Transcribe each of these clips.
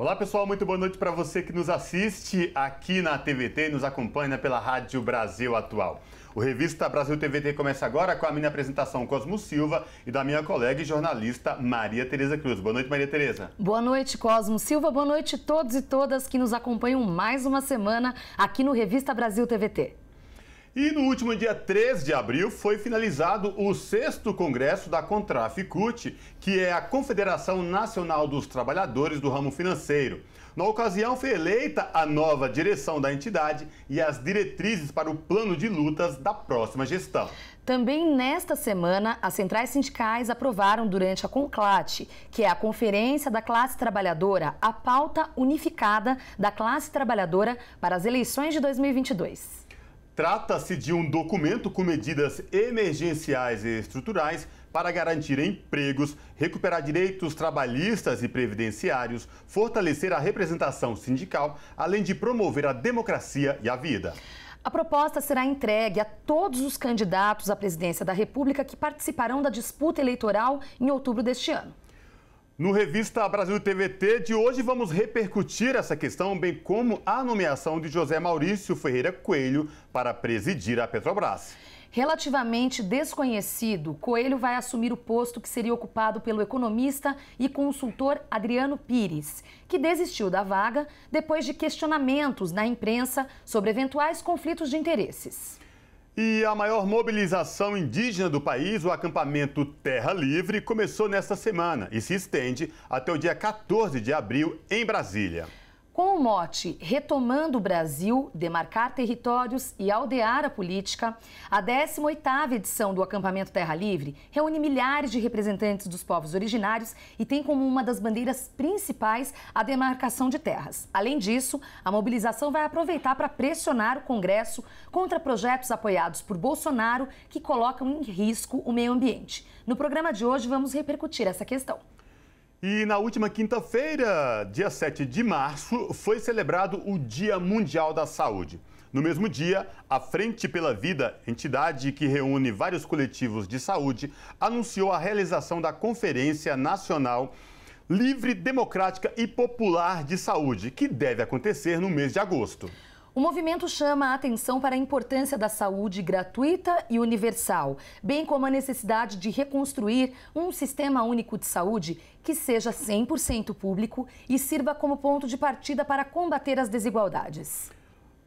Olá pessoal, muito boa noite para você que nos assiste aqui na TVT e nos acompanha pela Rádio Brasil Atual. O Revista Brasil TVT começa agora com a minha apresentação Cosmo Silva e da minha colega e jornalista Maria Tereza Cruz. Boa noite, Maria Tereza. Boa noite, Cosmo Silva. Boa noite a todos e todas que nos acompanham mais uma semana aqui no Revista Brasil TVT. E no último dia 3 de abril foi finalizado o 6º Congresso da Contraficute, que é a Confederação Nacional dos Trabalhadores do Ramo Financeiro. Na ocasião foi eleita a nova direção da entidade e as diretrizes para o plano de lutas da próxima gestão. Também nesta semana, as centrais sindicais aprovaram durante a CONCLAT, que é a Conferência da Classe Trabalhadora, a pauta unificada da classe trabalhadora para as eleições de 2022. Trata-se de um documento com medidas emergenciais e estruturais para garantir empregos, recuperar direitos trabalhistas e previdenciários, fortalecer a representação sindical, além de promover a democracia e a vida. A proposta será entregue a todos os candidatos à presidência da República que participarão da disputa eleitoral em outubro deste ano. No Revista Brasil TVT de hoje vamos repercutir essa questão, bem como a nomeação de José Maurício Ferreira Coelho para presidir a Petrobras. Relativamente desconhecido, Coelho vai assumir o posto que seria ocupado pelo economista e consultor Adriano Pires, que desistiu da vaga depois de questionamentos na imprensa sobre eventuais conflitos de interesses. E a maior mobilização indígena do país, o acampamento Terra Livre, começou nesta semana e se estende até o dia 14 de abril em Brasília. Com o mote Retomando o Brasil, demarcar territórios e aldear a política, a 18ª edição do acampamento Terra Livre reúne milhares de representantes dos povos originários e tem como uma das bandeiras principais a demarcação de terras. Além disso, a mobilização vai aproveitar para pressionar o Congresso contra projetos apoiados por Bolsonaro que colocam em risco o meio ambiente. No programa de hoje vamos repercutir essa questão. E na última quinta-feira, dia 7 de março, foi celebrado o Dia Mundial da Saúde. No mesmo dia, a Frente pela Vida, entidade que reúne vários coletivos de saúde, anunciou a realização da Conferência Nacional Livre, Democrática e Popular de Saúde, que deve acontecer no mês de agosto. O movimento chama a atenção para a importância da saúde gratuita e universal, bem como a necessidade de reconstruir um sistema único de saúde que seja 100% público e sirva como ponto de partida para combater as desigualdades.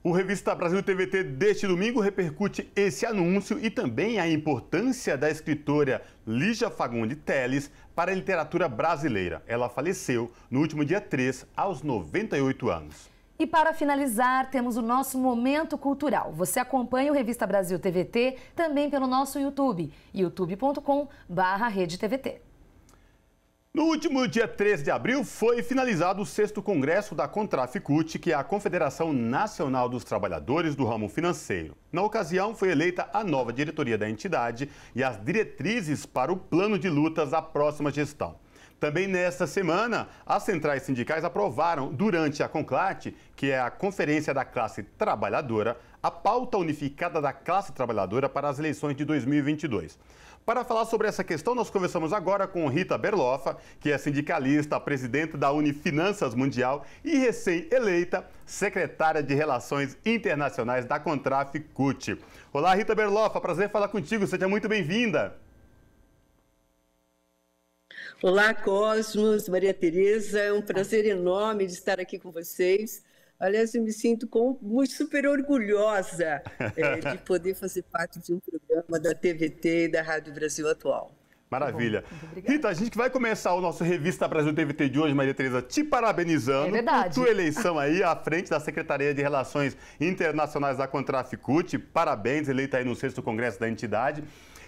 O Revista Brasil TVT deste domingo repercute esse anúncio e também a importância da escritora Lígia Fagundes Telles para a literatura brasileira. Ela faleceu no último dia 3, aos 98 anos. E para finalizar, temos o nosso Momento Cultural. Você acompanha o Revista Brasil TVT também pelo nosso YouTube, youtube.com/RedeTVT. No último dia 13 de abril foi finalizado o 6º Congresso da Contraficute, que é a Confederação Nacional dos Trabalhadores do Ramo Financeiro. Na ocasião, foi eleita a nova diretoria da entidade e as diretrizes para o plano de lutas da próxima gestão. Também nesta semana, as centrais sindicais aprovaram, durante a CONCLAT, que é a Conferência da Classe Trabalhadora, a pauta unificada da classe trabalhadora para as eleições de 2022. Para falar sobre essa questão, nós conversamos agora com Rita Berloffa, que é sindicalista, presidente da Unifinanças Mundial e recém-eleita secretária de Relações Internacionais da Contraficute. Olá, Rita Berloffa, prazer falar contigo, seja muito bem-vinda. Olá, Cosmos, Maria Tereza, é um prazer enorme de estar aqui com vocês. Aliás, eu me sinto super orgulhosa de poder fazer parte de um programa da TVT e da Rádio Brasil Atual. Maravilha. Rita, a gente vai começar o nosso Revista Brasil TVT de hoje, Maria Tereza, te parabenizando por tua eleição aí à frente da Secretaria de Relações Internacionais da Contraficute. Parabéns, eleita aí no 6º Congresso da entidade.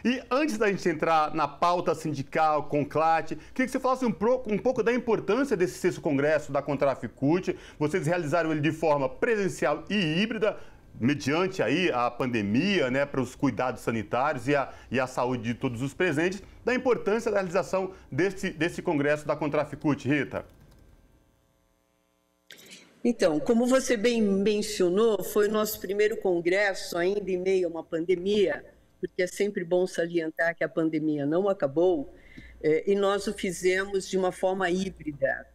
E antes da gente entrar na pauta sindical, CONCLAT, queria que você falasse um pouco da importância desse 6º Congresso da Contraficute. Vocês realizaram ele de forma presencial e híbrida, mediante aí a pandemia, né, para os cuidados sanitários e a saúde de todos os presentes, da importância da realização desse Congresso da Contraficute, Rita. Então, como você bem mencionou, foi o nosso primeiro congresso, ainda em meio a uma pandemia, porque é sempre bom salientar que a pandemia não acabou, e nós o fizemos de uma forma híbrida.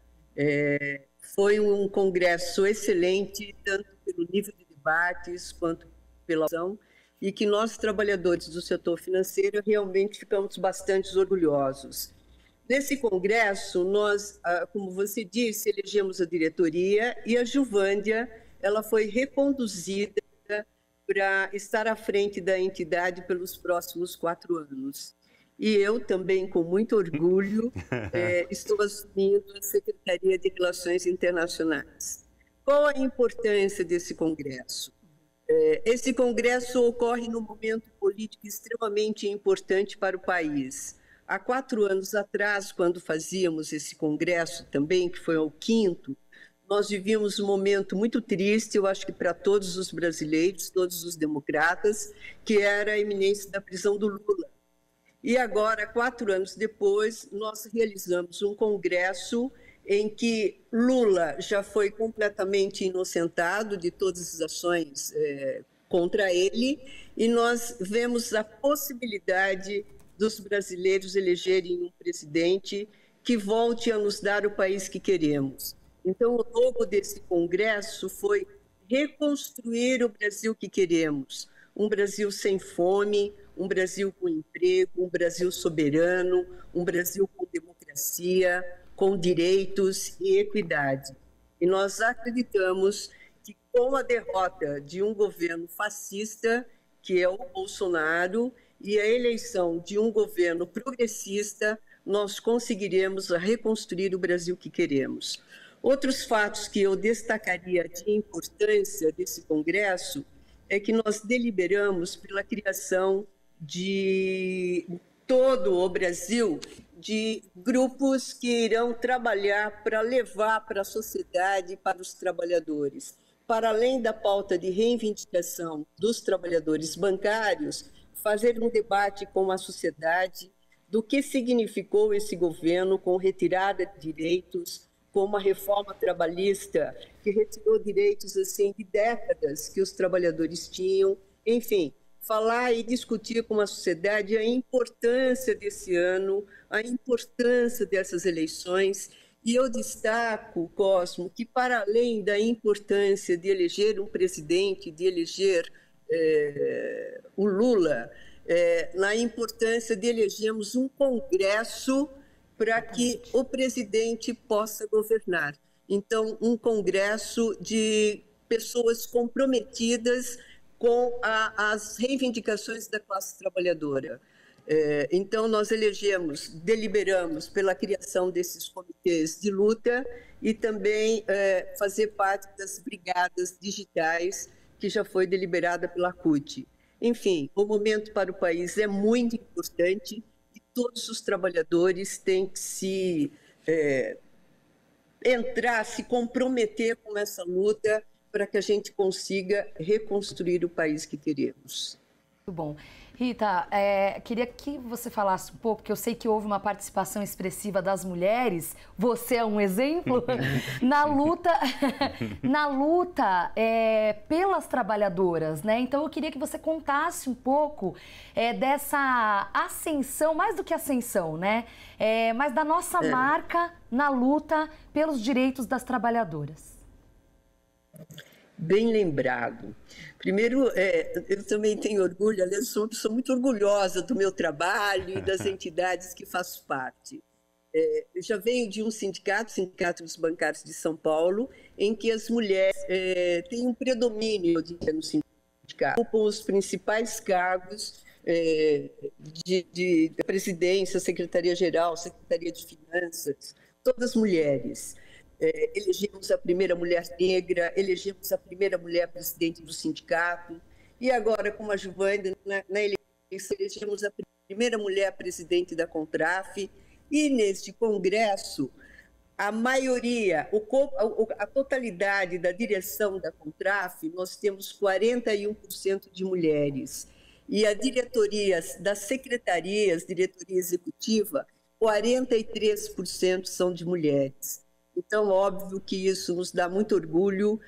Foi um congresso excelente, tanto pelo nível de debates quanto pela ação, e que nós, trabalhadores do setor financeiro, realmente ficamos bastante orgulhosos. Nesse congresso, nós, como você disse, elegemos a diretoria e a Juvândia, ela foi reconduzida para estar à frente da entidade pelos próximos 4 anos. E eu também, com muito orgulho, estou assumindo a Secretaria de Relações Internacionais. Qual a importância desse congresso? Esse congresso ocorre num momento político extremamente importante para o país. Há 4 anos atrás, quando fazíamos esse congresso também, que foi o 5º, nós vivíamos um momento muito triste, eu acho que para todos os brasileiros, todos os democratas, que era a iminência da prisão do Lula. E agora, 4 anos depois, nós realizamos um congresso em que Lula já foi completamente inocentado de todas as ações contra ele, e nós vemos a possibilidade dos brasileiros elegerem um presidente que volte a nos dar o país que queremos. Então, o logo desse congresso foi reconstruir o Brasil que queremos, um Brasil sem fome, um Brasil com emprego, um Brasil soberano, um Brasil com democracia, com direitos e equidade. E nós acreditamos que com a derrota de um governo fascista, que é o Bolsonaro, e a eleição de um governo progressista, nós conseguiremos reconstruir o Brasil que queremos. Outros fatos que eu destacaria de importância desse congresso é que nós deliberamos pela criação de todo o Brasil de grupos que irão trabalhar para levar para a sociedade e para os trabalhadores. Para além da pauta de reivindicação dos trabalhadores bancários, fazer um debate com a sociedade do que significou esse governo com retirada de direitos, com uma reforma trabalhista que retirou direitos assim de décadas que os trabalhadores tinham, enfim, falar e discutir com a sociedade a importância desse ano, a importância dessas eleições. E eu destaco, Cosmo, que para além da importância de eleger um presidente, de eleger o Lula, na importância de elegermos um congresso para que o presidente possa governar. Então, um congresso de pessoas comprometidas com as reivindicações da classe trabalhadora. Então, nós deliberamos pela criação desses comitês de luta e também fazer parte das brigadas digitais, que já foi deliberada pela CUT. Enfim, o momento para o país é muito importante e todos os trabalhadores têm que se comprometer com essa luta para que a gente consiga reconstruir o país que queremos. Muito bom. Rita, queria que você falasse um pouco, porque eu sei que houve uma participação expressiva das mulheres, você é um exemplo, na luta pelas trabalhadoras, né? Então eu queria que você contasse um pouco dessa ascensão, mais do que ascensão, né? Mas da nossa marca na luta pelos direitos das trabalhadoras. Bem lembrado. Primeiro, eu também tenho orgulho, aliás, sou uma pessoa muito orgulhosa do meu trabalho e das entidades que faço parte. Eu já venho de um sindicato, Sindicato dos Bancários de São Paulo, em que as mulheres têm um predomínio no sindicato, ocupam os principais cargos de presidência, secretaria-geral, secretaria de finanças, todas mulheres. Elegemos a primeira mulher negra, elegemos a primeira mulher presidente do sindicato, e agora, com a Juvândia, na eleição, elegemos a primeira mulher presidente da CONTRAF, e neste congresso, a maioria, a totalidade da direção da CONTRAF, nós temos 41% de mulheres, e a diretoria das secretarias, diretoria executiva, 43% são de mulheres. Então, óbvio que isso nos dá muito orgulho,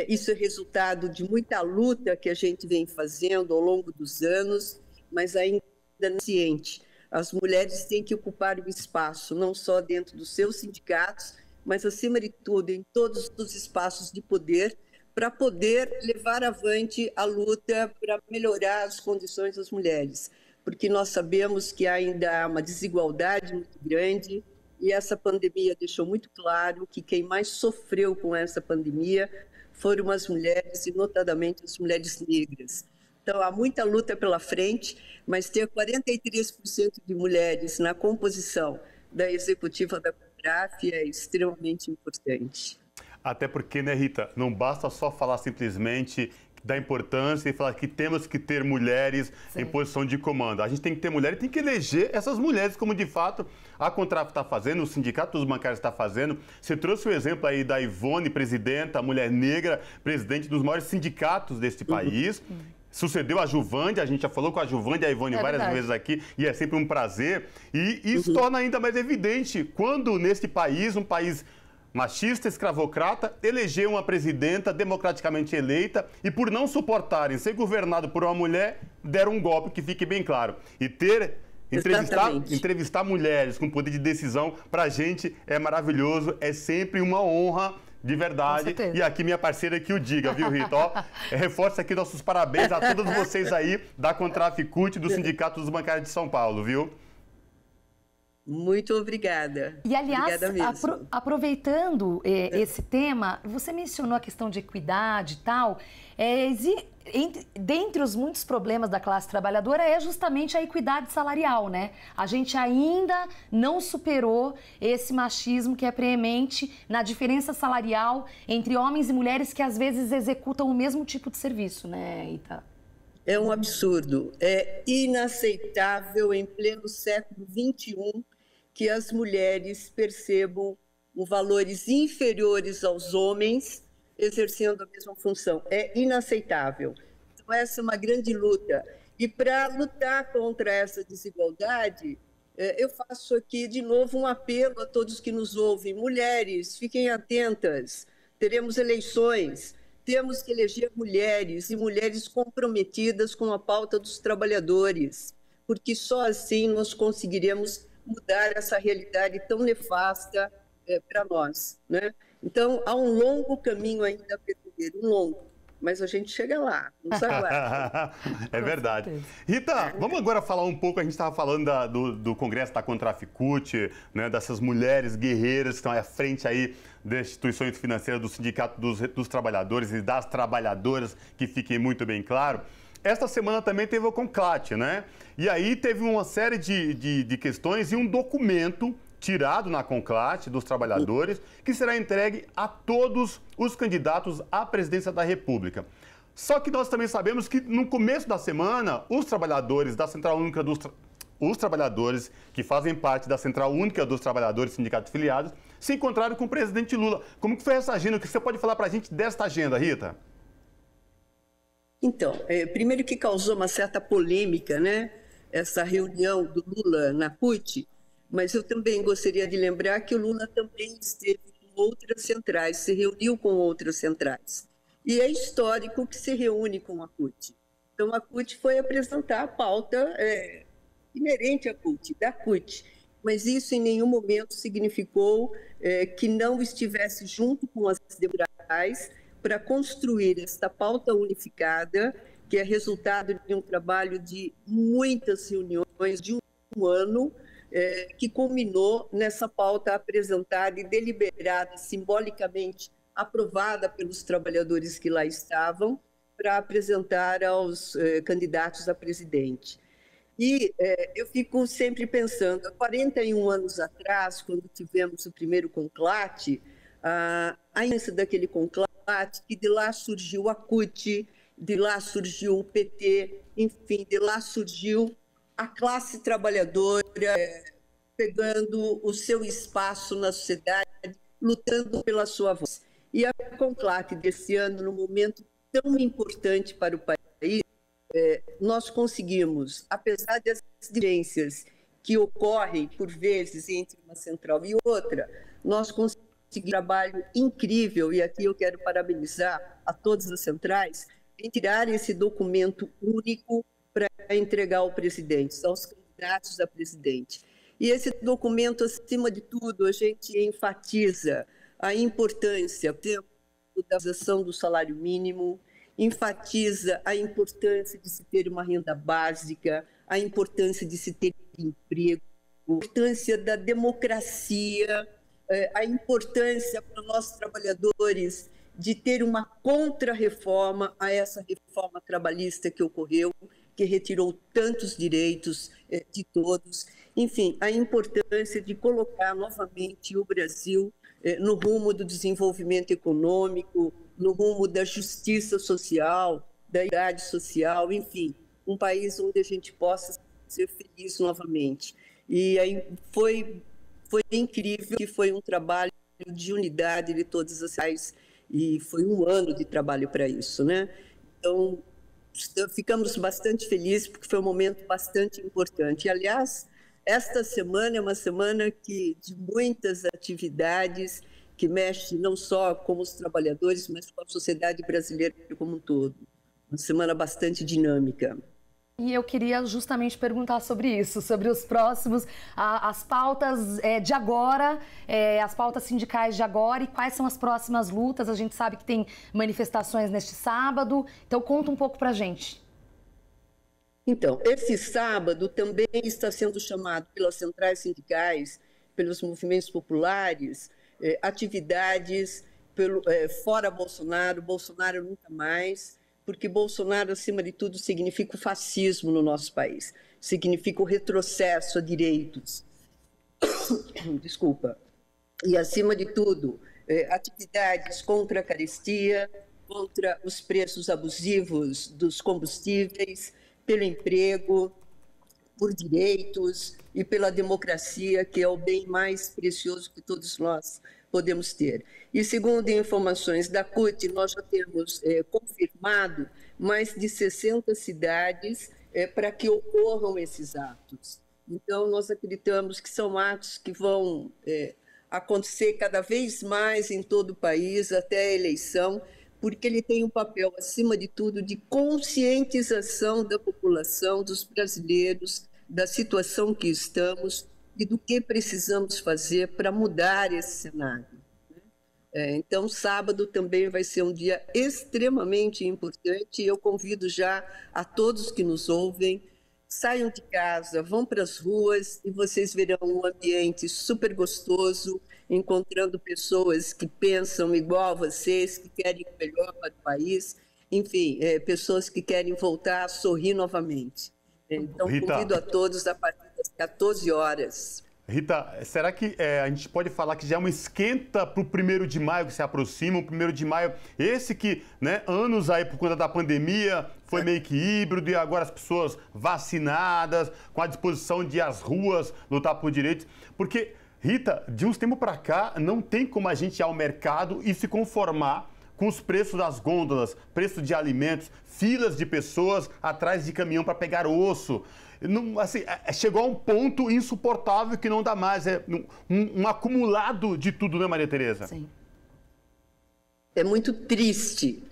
isso é resultado de muita luta que a gente vem fazendo ao longo dos anos, mas ainda não é ciente. As mulheres têm que ocupar o espaço, não só dentro dos seus sindicatos, mas, acima de tudo, em todos os espaços de poder, para poder levar avante a luta para melhorar as condições das mulheres, porque nós sabemos que ainda há uma desigualdade muito grande e essa pandemia deixou muito claro que quem mais sofreu com essa pandemia foram as mulheres, e notadamente as mulheres negras. Então, há muita luta pela frente, mas ter 43% de mulheres na composição da executiva da CONTRAF é extremamente importante. Até porque, né, Rita, não basta só falar simplesmente da importância e falar que temos que ter mulheres em posição de comando. A gente tem que ter mulheres e tem que eleger essas mulheres, como de fato a CONTRAF está fazendo, o Sindicato dos Bancários está fazendo. Você trouxe o exemplo aí da Ivone, presidenta, mulher negra, presidente dos maiores sindicatos deste país. Sucedeu a Juvande, a gente já falou com a Juvande e a Ivone várias vezes aqui, e é sempre um prazer. E isso torna ainda mais evidente quando, neste país, um país machista, escravocrata, elegeu uma presidenta democraticamente eleita e, por não suportarem ser governado por uma mulher, deram um golpe, que fique bem claro. E entrevistar mulheres com poder de decisão, para a gente é maravilhoso, é sempre uma honra. De verdade. E aqui minha parceira que o diga, viu, Rita? Ó, reforço aqui nossos parabéns a todos vocês aí da CONTRAF CUT, do Sindicato dos Bancários de São Paulo, viu? Muito obrigada. E, aliás, aproveitando esse tema, você mencionou a questão de equidade e tal. Dentre os muitos problemas da classe trabalhadora é justamente a equidade salarial, né? A gente ainda não superou esse machismo que é preemente na diferença salarial entre homens e mulheres que às vezes executam o mesmo tipo de serviço, né, Ita? É um absurdo, é inaceitável em pleno século XXI que as mulheres percebam valores inferiores aos homens exercendo a mesma função. É inaceitável. Então, essa é uma grande luta. E para lutar contra essa desigualdade, eu faço aqui de novo um apelo a todos que nos ouvem. Mulheres, fiquem atentas, teremos eleições, temos que eleger mulheres e mulheres comprometidas com a pauta dos trabalhadores, porque só assim nós conseguiremos mudar essa realidade tão nefasta para nós, né? Então, há um longo caminho ainda a percorrer, um longo, mas a gente chega lá, nos aguarda. É verdade. Rita, vamos agora falar um pouco, a gente estava falando do Congresso da CONTRAF CUT, né, dessas mulheres guerreiras que estão à frente aí das instituições financeiras, do Sindicato dos Trabalhadores e das Trabalhadoras, que fiquem muito bem claro. Esta semana também teve o CONCLAT, né? E aí teve uma série de questões e um documento tirado na CONCLAT dos trabalhadores, que será entregue a todos os candidatos à presidência da República. Só que nós também sabemos que no começo da semana, os trabalhadores da Central Única os trabalhadores que fazem parte da Central Única dos Trabalhadores Sindicatos Filiados se encontraram com o presidente Lula. Como que foi essa agenda? O que você pode falar para a gente desta agenda, Rita? Então, primeiro que causou uma certa polêmica, né? Essa reunião do Lula na CUT, mas eu também gostaria de lembrar que o Lula também esteve com outras centrais, se reuniu com outras centrais. E é histórico que se reúne com a CUT. Então, a CUT foi apresentar a pauta inerente à CUT, da CUT, mas isso em nenhum momento significou que não estivesse junto com as democratas para construir esta pauta unificada, que é resultado de um trabalho de muitas reuniões, de um ano, que culminou nessa pauta apresentada e deliberada, simbolicamente aprovada pelos trabalhadores que lá estavam, para apresentar aos candidatos a presidente. E eu fico sempre pensando, há 41 anos atrás, quando tivemos o primeiro CONCLAT, a início daquele CONCLAT, que de lá surgiu a CUT, de lá surgiu o PT, enfim, de lá surgiu a classe trabalhadora pegando o seu espaço na sociedade, lutando pela sua voz. E a CONCLAT desse ano, num momento tão importante para o país, nós conseguimos, apesar das divergências que ocorrem por vezes entre uma central e outra, nós conseguimos um trabalho incrível, e aqui eu quero parabenizar a todas as centrais, em tirar esse documento único para entregar ao presidente, aos candidatos a presidente. E esse documento, acima de tudo, a gente enfatiza a importância da realização do salário mínimo, enfatiza a importância de se ter uma renda básica, a importância de se ter emprego, a importância da democracia, a importância para nós trabalhadores de ter uma contra-reforma a essa reforma trabalhista que ocorreu, que retirou tantos direitos de todos. Enfim, a importância de colocar novamente o Brasil no rumo do desenvolvimento econômico, no rumo da justiça social, da igualdade social, enfim, um país onde a gente possa ser feliz novamente. E aí foi incrível, que foi um trabalho de unidade de todas as áreas, e foi um ano de trabalho para isso, né? Então, ficamos bastante felizes, porque foi um momento bastante importante. E, aliás, esta semana é uma semana de muitas atividades, que mexe não só com os trabalhadores, mas com a sociedade brasileira como um todo. Uma semana bastante dinâmica. E eu queria justamente perguntar sobre isso, sobre os próximos, as pautas de agora, as pautas sindicais de agora e quais são as próximas lutas. A gente sabe que tem manifestações neste sábado, então conta um pouco para a gente. Então, esse sábado também está sendo chamado pelas centrais sindicais, pelos movimentos populares, atividades fora Bolsonaro, Bolsonaro nunca mais, porque Bolsonaro, acima de tudo, significa o fascismo no nosso país, significa o retrocesso a direitos. Desculpa. E, acima de tudo, atividades contra a carestia, contra os preços abusivos dos combustíveis, pelo emprego, por direitos e pela democracia, que é o bem mais precioso que todos nós podemos ter. E, segundo informações da CUT, nós já temos confirmado mais de 60 cidades para que ocorram esses atos. Então, nós acreditamos que são atos que vão acontecer cada vez mais em todo o país, até a eleição, porque ele tem um papel, acima de tudo, de conscientização da população, dos brasileiros, da situação que estamos e do que precisamos fazer para mudar esse cenário. Então, sábado também vai ser um dia extremamente importante e eu convido já a todos que nos ouvem, saiam de casa, vão para as ruas e vocês verão um ambiente super gostoso, encontrando pessoas que pensam igual a vocês, que querem o melhor para o país, enfim, pessoas que querem voltar a sorrir novamente. Então, Rita, convido a todos a partir das 14 horas. Rita, será que a gente pode falar que já é uma esquenta para o 1º de maio que se aproxima, o 1º de maio, esse que, né, anos aí por conta da pandemia, foi meio que híbrido e agora as pessoas vacinadas, com a disposição de ir às ruas, lutar por direitos, porque, Rita, de uns tempos para cá, não tem como a gente ir ao mercado e se conformar com os preços das gôndolas, preço de alimentos, filas de pessoas atrás de caminhão para pegar osso. Não, assim, chegou a um ponto insuportável que não dá mais. É um acumulado de tudo, né, Maria Tereza? Sim. É muito triste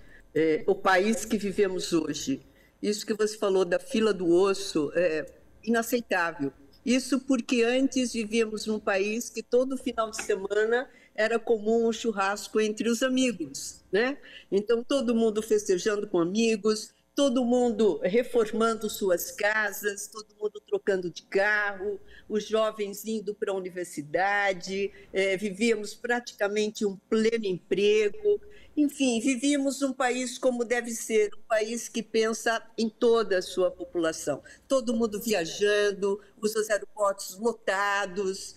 o país que vivemos hoje. Isso que você falou da fila do osso é inaceitável. Isso porque antes vivíamos num país que todo final de semana era comum um churrasco entre os amigos, né? Então, todo mundo festejando com amigos, todo mundo reformando suas casas, todo mundo trocando de carro, os jovens indo para a universidade, vivíamos praticamente um pleno emprego. Enfim, vivíamos um país como deve ser, um país que pensa em toda a sua população. Todo mundo viajando, os aeroportos lotados.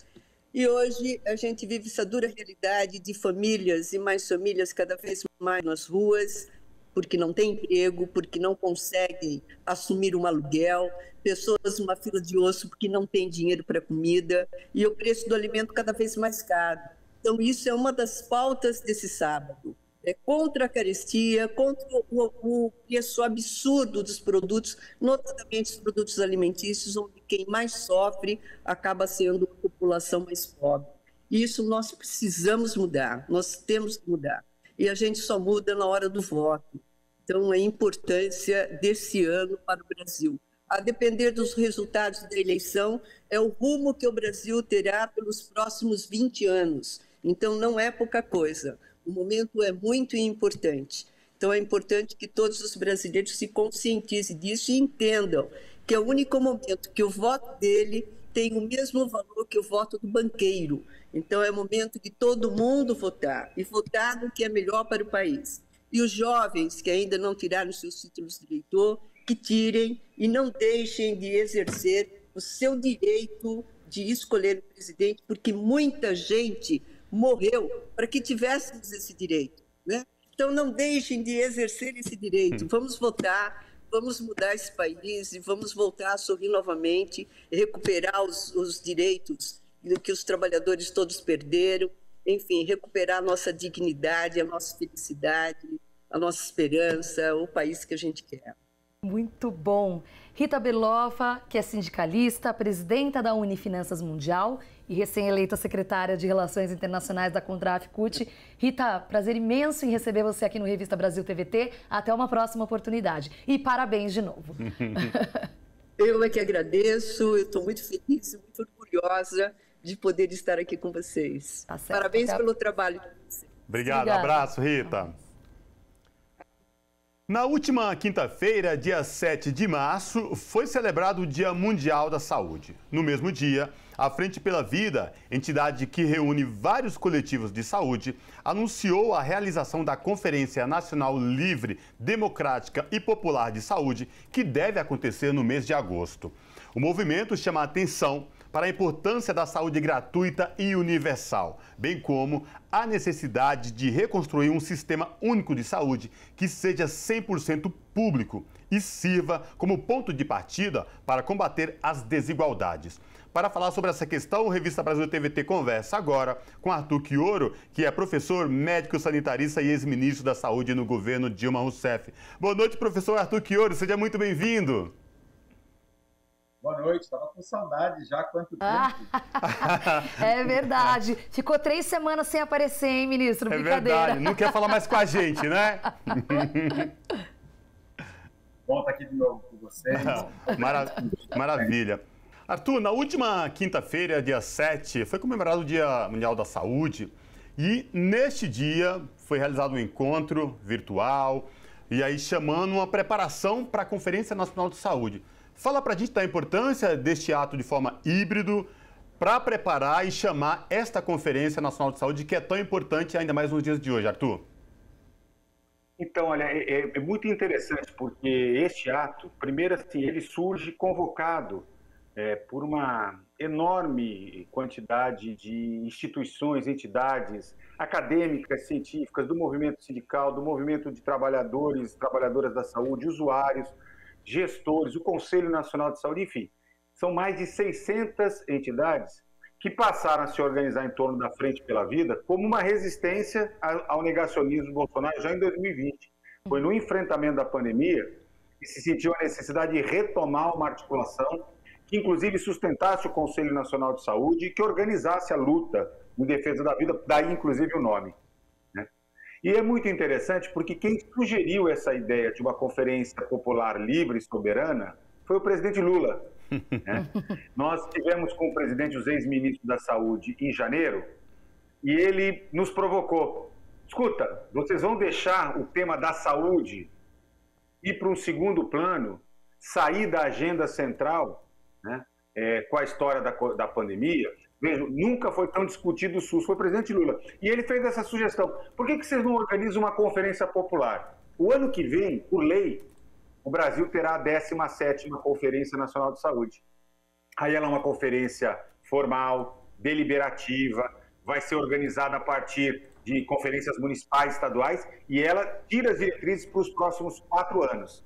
E hoje a gente vive essa dura realidade de famílias e mais famílias cada vez mais nas ruas, porque não têm emprego, porque não conseguem assumir um aluguel, pessoas numa fila de osso porque não têm dinheiro para comida e o preço do alimento cada vez mais caro. Então, isso é uma das pautas desse sábado. Contra a carestia, contra o preço absurdo dos produtos, notadamente os produtos alimentícios, onde quem mais sofre acaba sendo a população mais pobre. E isso nós precisamos mudar, nós temos que mudar. E a gente só muda na hora do voto. Então, a importância desse ano para o Brasil. A depender dos resultados da eleição, é o rumo que o Brasil terá pelos próximos 20 anos. Então, não é pouca coisa. O momento é muito importante. Então, é importante que todos os brasileiros se conscientizem disso e entendam que é o único momento que o voto dele tem o mesmo valor que o voto do banqueiro. Então, é o momento de todo mundo votar, e votar no que é melhor para o país. E os jovens que ainda não tiraram seus títulos de eleitor, que tirem e não deixem de exercer o seu direito de escolher o presidente, porque muita gente morreu para que tivéssemos esse direito, né? Então, não deixem de exercer esse direito. Vamos votar, vamos mudar esse país e vamos voltar a sorrir novamente, recuperar os direitos que os trabalhadores todos perderam, enfim, recuperar a nossa dignidade, a nossa felicidade, a nossa esperança, o país que a gente quer. Muito bom. Rita Berloffa, que é sindicalista, presidenta da Unifinanças Mundial e recém-eleita secretária de Relações Internacionais da Contraficut. Rita, prazer imenso em receber você aqui no Revista Brasil TVT. Até uma próxima oportunidade. E parabéns de novo. Eu é que agradeço, eu estou muito feliz e muito orgulhosa de poder estar aqui com vocês. Tá certo. Parabéns pelo trabalho de vocês. Obrigado, abraço, Rita. Na última quinta-feira, dia 7 de março, foi celebrado o Dia Mundial da Saúde. No mesmo dia, a Frente pela Vida, entidade que reúne vários coletivos de saúde, anunciou a realização da Conferência Nacional Livre, Democrática e Popular de Saúde, que deve acontecer no mês de agosto. O movimento chama a atenção para a importância da saúde gratuita e universal, bem como a necessidade de reconstruir um sistema único de saúde que seja 100% público e sirva como ponto de partida para combater as desigualdades. Para falar sobre essa questão, o Revista Brasil TVT conversa agora com Arthur Quioro, que é professor, médico sanitarista e ex-ministro da Saúde no governo Dilma Rousseff. Boa noite, professor Arthur Quioro, seja muito bem-vindo. Boa noite, estava com saudade já, quanto tempo. É verdade. Ficou 3 semanas sem aparecer, hein, ministro? Brincadeira. É verdade, não quer falar mais com a gente, né? Bom estar aqui de novo com vocês. Maravilha. Arthur, na última quinta-feira, dia 7, foi comemorado o Dia Mundial da Saúde e neste dia foi realizado um encontro virtual e aí chamando uma preparação para a Conferência Nacional de Saúde. Fala para a gente da importância deste ato de forma híbrido para preparar e chamar esta Conferência Nacional de Saúde, que é tão importante ainda mais nos dias de hoje, Arthur. Então, olha, é muito interessante, porque este ato, primeiro assim, ele surge convocado por uma enorme quantidade de instituições, entidades acadêmicas, científicas, do movimento sindical, do movimento de trabalhadores, trabalhadoras da saúde, usuários, gestores, o Conselho Nacional de Saúde, enfim, são mais de 600 entidades que passaram a se organizar em torno da Frente pela Vida como uma resistência ao negacionismo do Bolsonaro já em 2020. Foi no enfrentamento da pandemia que se sentiu a necessidade de retomar uma articulação que inclusive sustentasse o Conselho Nacional de Saúde e que organizasse a luta em defesa da vida, daí inclusive o nome. E é muito interessante porque quem sugeriu essa ideia de uma conferência popular livre e soberana foi o presidente Lula. Né? Nós tivemos com o presidente os ex-ministros da Saúde em janeiro e ele nos provocou. Escuta, vocês vão deixar o tema da saúde ir para um segundo plano, sair da agenda central, né? Com a história da pandemia? Veja, nunca foi tão discutido o SUS, foi o presidente Lula. E ele fez essa sugestão. Por que vocês não organizam uma conferência popular? O ano que vem, por lei, o Brasil terá a 17ª Conferência Nacional de Saúde. Aí ela é uma conferência formal, deliberativa, vai ser organizada a partir de conferências municipais, estaduais, e ela tira as diretrizes para os próximos 4 anos.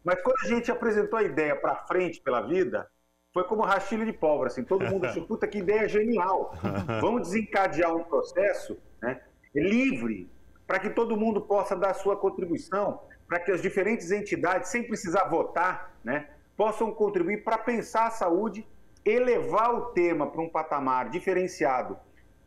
Mas quando a gente apresentou a ideia para a Frente pela Vida, foi como rastilho de pólvora, assim, todo mundo achou, puta, que ideia genial. Vamos desencadear um processo, né, livre, para que todo mundo possa dar a sua contribuição, para que as diferentes entidades, sem precisar votar, né, possam contribuir para pensar a saúde, elevar o tema para um patamar diferenciado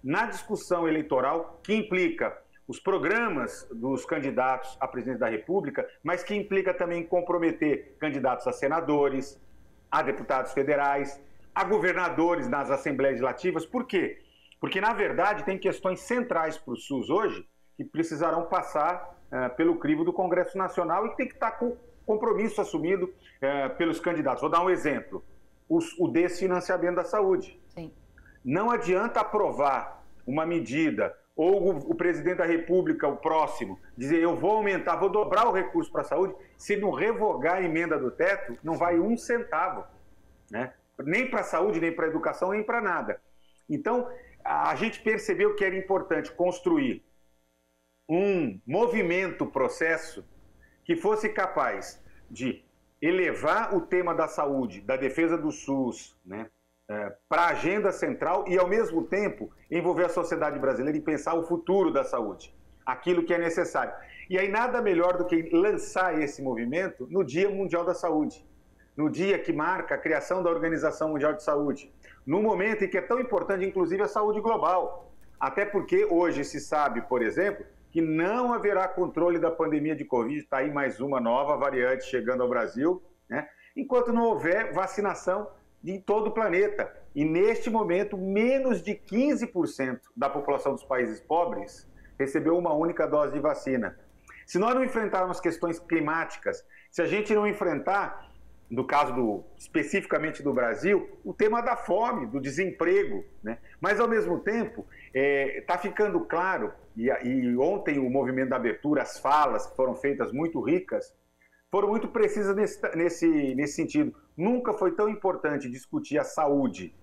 na discussão eleitoral, que implica os programas dos candidatos à presidência da República, mas que implica também comprometer candidatos a senadores, a deputados federais, a governadores nas assembleias legislativas. Por quê? Porque, na verdade, tem questões centrais para o SUS hoje que precisarão passar pelo crivo do Congresso Nacional e tem que estar com compromisso assumido pelos candidatos. Vou dar um exemplo, o desfinanciamento da saúde. Sim. Não adianta aprovar uma medida ou o presidente da República, o próximo, dizer eu vou aumentar, vou dobrar o recurso para a saúde, se não revogar a emenda do teto, não vai um centavo, né? Nem para a saúde, nem para a educação, nem para nada. Então, a gente percebeu que era importante construir um movimento, processo, que fosse capaz de elevar o tema da saúde, da defesa do SUS, né, para a agenda central e, ao mesmo tempo, envolver a sociedade brasileira e pensar o futuro da saúde, aquilo que é necessário. E aí nada melhor do que lançar esse movimento no Dia Mundial da Saúde, no dia que marca a criação da Organização Mundial de Saúde, no momento em que é tão importante, inclusive, a saúde global. Até porque hoje se sabe, por exemplo, que não haverá controle da pandemia de Covid, está aí mais uma nova variante chegando ao Brasil, né? Enquanto não houver vacinação em todo o planeta. E neste momento, menos de 15% da população dos países pobres recebeu uma única dose de vacina. Se nós não enfrentarmos questões climáticas, se a gente não enfrentar, no caso especificamente do Brasil, o tema da fome, do desemprego, né? Mas, ao mesmo tempo, está ficando claro, e ontem o movimento da abertura, as falas que foram feitas muito ricas, foram muito precisas nesse sentido. Nunca foi tão importante discutir a saúde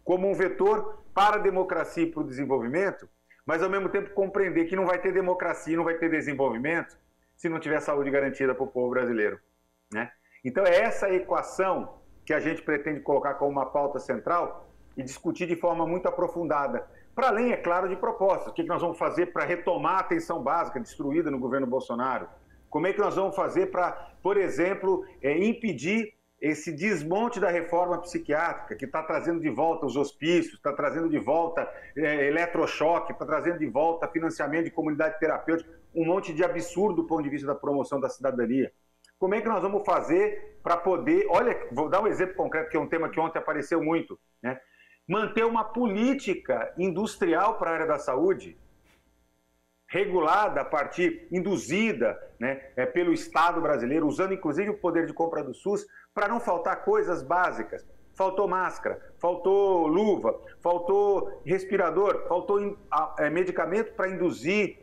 como um vetor para a democracia e para o desenvolvimento, mas, ao mesmo tempo, compreender que não vai ter democracia, não vai ter desenvolvimento se não tiver saúde garantida para o povo brasileiro, né? Então, é essa equação que a gente pretende colocar como uma pauta central e discutir de forma muito aprofundada. Para além, é claro, de propostas. O que nós vamos fazer para retomar a atenção básica destruída no governo Bolsonaro? Como é que nós vamos fazer para, por exemplo, impedir esse desmonte da reforma psiquiátrica, que está trazendo de volta os hospícios, está trazendo de volta eletrochoque, está trazendo de volta financiamento de comunidade terapêutica, um monte de absurdo do ponto de vista da promoção da cidadania. Como é que nós vamos fazer para poder... Olha, vou dar um exemplo concreto, que é um tema que ontem apareceu muito, né? Manter uma política industrial para a área da saúde, regulada a partir, induzida, né, pelo Estado brasileiro, usando inclusive o poder de compra do SUS, para não faltar coisas básicas. Faltou máscara, faltou luva, faltou respirador, faltou medicamento para induzir...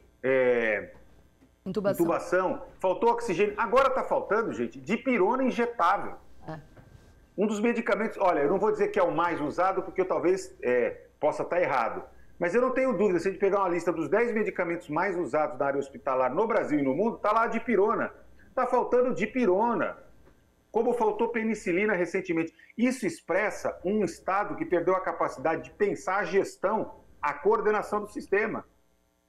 Intubação, faltou oxigênio. Agora está faltando, gente, dipirona injetável. Um dos medicamentos, olha, eu não vou dizer que é o mais usado, porque eu talvez possa estar errado, mas eu não tenho dúvida, se a gente pegar uma lista dos 10 medicamentos mais usados na área hospitalar no Brasil e no mundo, está lá a dipirona. Está faltando dipirona, como faltou penicilina recentemente. Isso expressa um Estado que perdeu a capacidade de pensar a gestão, a coordenação do sistema,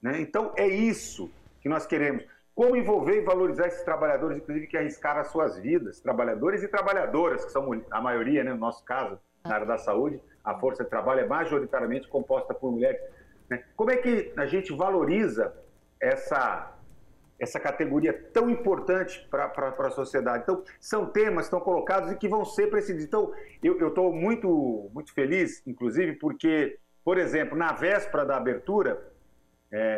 né? Então, é isso que nós queremos. Como envolver e valorizar esses trabalhadores, inclusive, que arriscaram as suas vidas, trabalhadores e trabalhadoras, que são a maioria, né, no nosso caso, na área da saúde, a força de trabalho é majoritariamente composta por mulheres, né? Como é que a gente valoriza essa categoria tão importante para a sociedade? Então, são temas que estão colocados e que vão ser precisos. Então, eu estou muito, muito feliz, inclusive, porque, por exemplo, na véspera da abertura,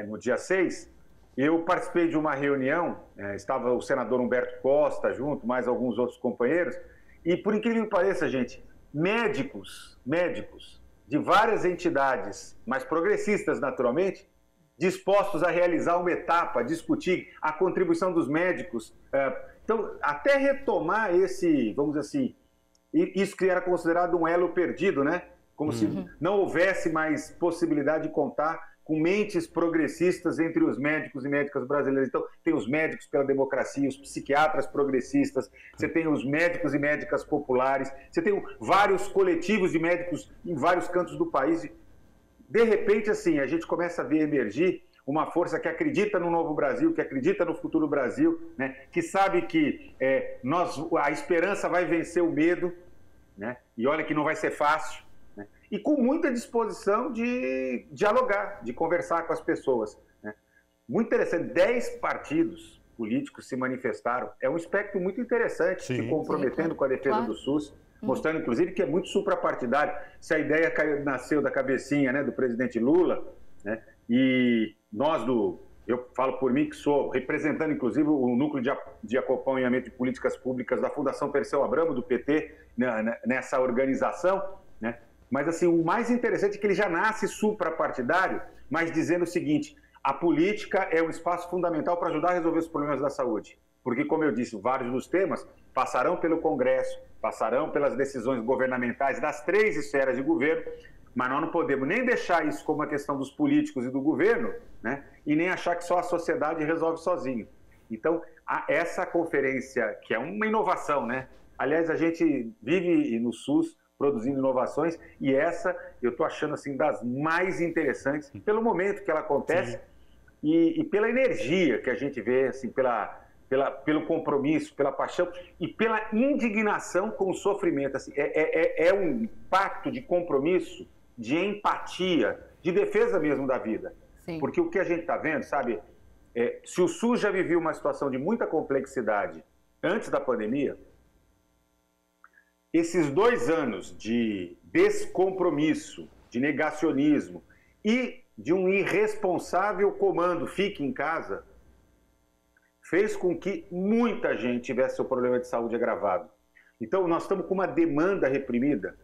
no dia 6, eu participei de uma reunião, estava o senador Humberto Costa junto, mais alguns outros companheiros, e por incrível que pareça, gente, médicos de várias entidades, mais progressistas naturalmente, dispostos a realizar uma etapa, discutir a contribuição dos médicos. Então, até retomar esse, vamos dizer assim, isso que era considerado um elo perdido, né? Como se não houvesse mais possibilidade de contar com mentes progressistas entre os médicos e médicas brasileiros. Então, tem os médicos pela democracia, os psiquiatras progressistas, você tem os médicos e médicas populares, você tem vários coletivos de médicos em vários cantos do país. De repente, assim, a gente começa a ver emergir uma força que acredita no novo Brasil, que acredita no futuro Brasil, né? Que sabe que a esperança vai vencer o medo, né? E olha que não vai ser fácil, né? E com muita disposição de dialogar, de conversar com as pessoas, né? Muito interessante, 10 partidos políticos se manifestaram. É um espectro muito interessante, se comprometendo com a defesa do SUS, mostrando, inclusive, que é muito suprapartidário. Se a ideia nasceu da cabecinha, né, do presidente Lula, né, e nós eu falo por mim que sou representando, inclusive, o núcleo de acompanhamento de políticas públicas da Fundação Perseu Abramo, do PT, nessa organização, né? Mas, assim, o mais interessante é que ele já nasce suprapartidário, mas dizendo o seguinte: a política é um espaço fundamental para ajudar a resolver os problemas da saúde. Porque, como eu disse, vários dos temas passarão pelo Congresso, passarão pelas decisões governamentais das 3 esferas de governo, mas nós não podemos nem deixar isso como uma questão dos políticos e do governo, né? E nem achar que só a sociedade resolve sozinho. Então, essa conferência, que é uma inovação, né? Aliás, a gente vive no SUS produzindo inovações, e essa eu estou achando assim das mais interessantes, pelo momento que ela acontece e pela energia que a gente vê, assim, pelo compromisso, pela paixão e pela indignação com o sofrimento. Assim, é um pacto de compromisso, de empatia, de defesa mesmo da vida. Sim. Porque o que a gente está vendo, sabe, se o SUS já vivia uma situação de muita complexidade antes da pandemia, esses 2 anos de descompromisso, de negacionismo e de um irresponsável comando fique em casa, fez com que muita gente tivesse seu problema de saúde agravado. Então, nós estamos com uma demanda reprimida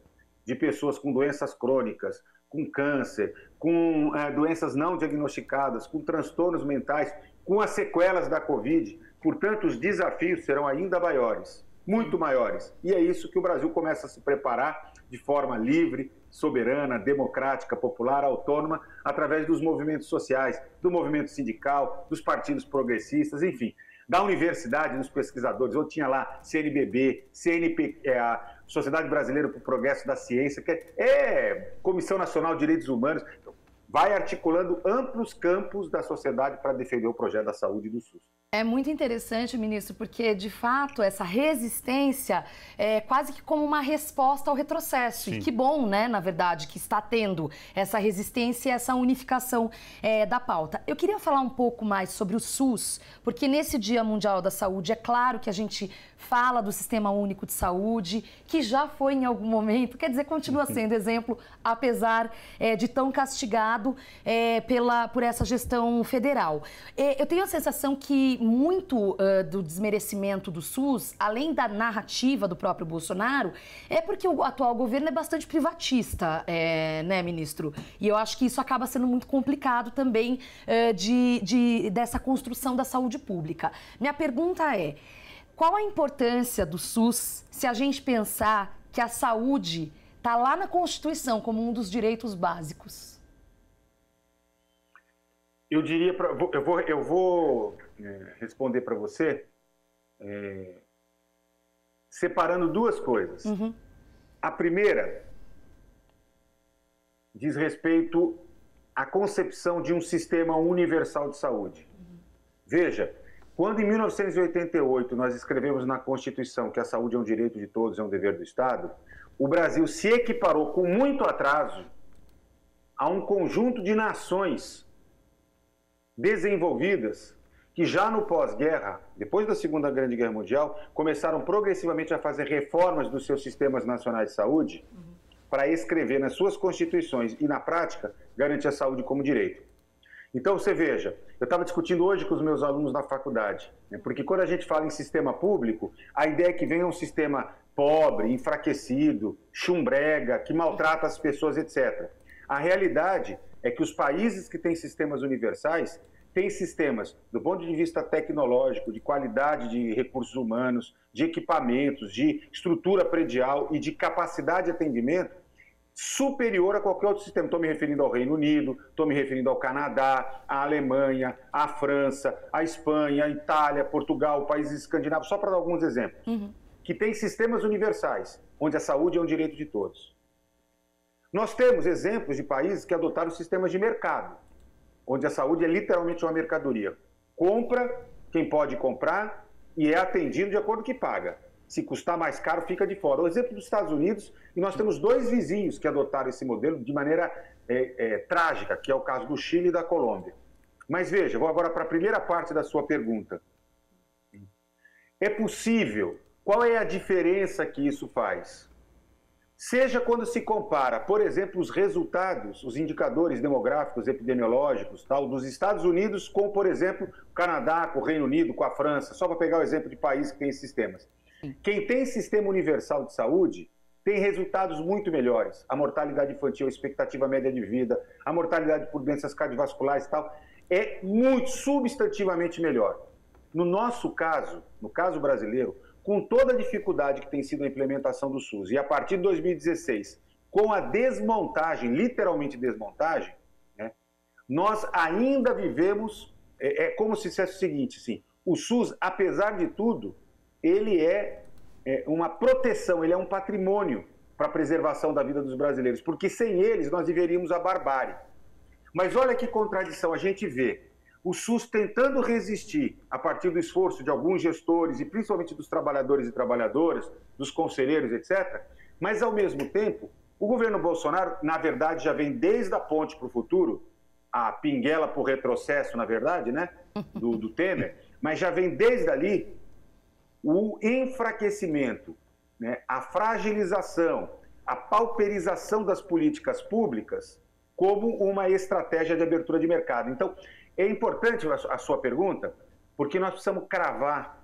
de pessoas com doenças crônicas, com câncer, com doenças não diagnosticadas, com transtornos mentais, com as sequelas da Covid. Portanto, os desafios serão ainda maiores, muito maiores. E é isso que o Brasil começa a se preparar de forma livre, soberana, democrática, popular, autônoma, através dos movimentos sociais, do movimento sindical, dos partidos progressistas, enfim, da universidade, dos pesquisadores. Eu tinha lá CNBB, a Sociedade Brasileira para o Progresso da Ciência, que é Comissão Nacional de Direitos Humanos, vai articulando amplos campos da sociedade para defender o projeto da saúde do SUS. É muito interessante, ministro, porque, de fato, essa resistência é quase que como uma resposta ao retrocesso. Sim. E que bom, né, na verdade, que está tendo essa resistência e essa unificação da pauta. Eu queria falar um pouco mais sobre o SUS, porque nesse Dia Mundial da Saúde, é claro que a gente fala do Sistema Único de Saúde, que já foi em algum momento, quer dizer, continua sendo exemplo, apesar de tão castigado por essa gestão federal. Eu tenho a sensação que muito do desmerecimento do SUS, além da narrativa do próprio Bolsonaro, é porque o atual governo é bastante privatista, né, ministro? E eu acho que isso acaba sendo muito complicado também dessa construção da saúde pública. Minha pergunta é: qual a importância do SUS se a gente pensar que a saúde está lá na Constituição como um dos direitos básicos? Eu diria, eu vou responder para você separando 2 coisas. Uhum. A primeira diz respeito à concepção de um sistema universal de saúde. Uhum. Veja, quando em 1988 nós escrevemos na Constituição que a saúde é um direito de todos, é um dever do Estado, o Brasil se equiparou com muito atraso a um conjunto de nações desenvolvidas que já no pós-guerra, depois da Segunda Grande Guerra Mundial, começaram progressivamente a fazer reformas dos seus sistemas nacionais de saúde para escrever nas suas constituições e, na prática, garantir a saúde como direito. Então, você veja, eu estava discutindo hoje com os meus alunos na faculdade, né, porque quando a gente fala em sistema público, a ideia é que venha um sistema pobre, enfraquecido, chumbrega, que maltrata as pessoas, etc. A realidade é que os países que têm sistemas universais têm sistemas, do ponto de vista tecnológico, de qualidade de recursos humanos, de equipamentos, de estrutura predial e de capacidade de atendimento superior a qualquer outro sistema. Estou me referindo ao Reino Unido, estou me referindo ao Canadá, à Alemanha, à França, à Espanha, à Itália, Portugal, países escandinavos, só para dar alguns exemplos, que têm sistemas universais, onde a saúde é um direito de todos. Nós temos exemplos de países que adotaram sistemas de mercado, onde a saúde é literalmente uma mercadoria. Compra quem pode comprar e é atendido de acordo com o que paga. Se custar mais caro, fica de fora. O exemplo dos Estados Unidos, e nós temos 2 vizinhos que adotaram esse modelo de maneira trágica, que é o caso do Chile e da Colômbia. Mas veja, vou agora para a primeira parte da sua pergunta. É possível. Qual é a diferença que isso faz? Seja quando se compara, por exemplo, os resultados, os indicadores demográficos, epidemiológicos, tal, dos Estados Unidos com, por exemplo, o Canadá, com o Reino Unido, com a França, só para pegar o exemplo de países que têm sistemas. Quem tem sistema universal de saúde tem resultados muito melhores. A mortalidade infantil, a expectativa média de vida, a mortalidade por doenças cardiovasculares e tal, é muito substantivamente melhor. No nosso caso, no caso brasileiro, com toda a dificuldade que tem sido a implementação do SUS, e a partir de 2016, com a desmontagem, literalmente desmontagem, né, nós ainda vivemos, é como se dissesse o seguinte, assim, o SUS, apesar de tudo, ele é uma proteção, ele é um patrimônio para a preservação da vida dos brasileiros, porque sem eles nós viveríamos a barbárie. Mas olha que contradição, a gente vê o SUS tentando resistir a partir do esforço de alguns gestores e principalmente dos trabalhadores e trabalhadoras, dos conselheiros, etc. Mas, ao mesmo tempo, o governo Bolsonaro, na verdade, já vem desde a ponte para o futuro, a pinguela para o retrocesso, na verdade, né, do Temer, mas já vem desde ali o enfraquecimento, né, a fragilização, a pauperização das políticas públicas como uma estratégia de abertura de mercado. Então, é importante a sua pergunta, porque nós precisamos cravar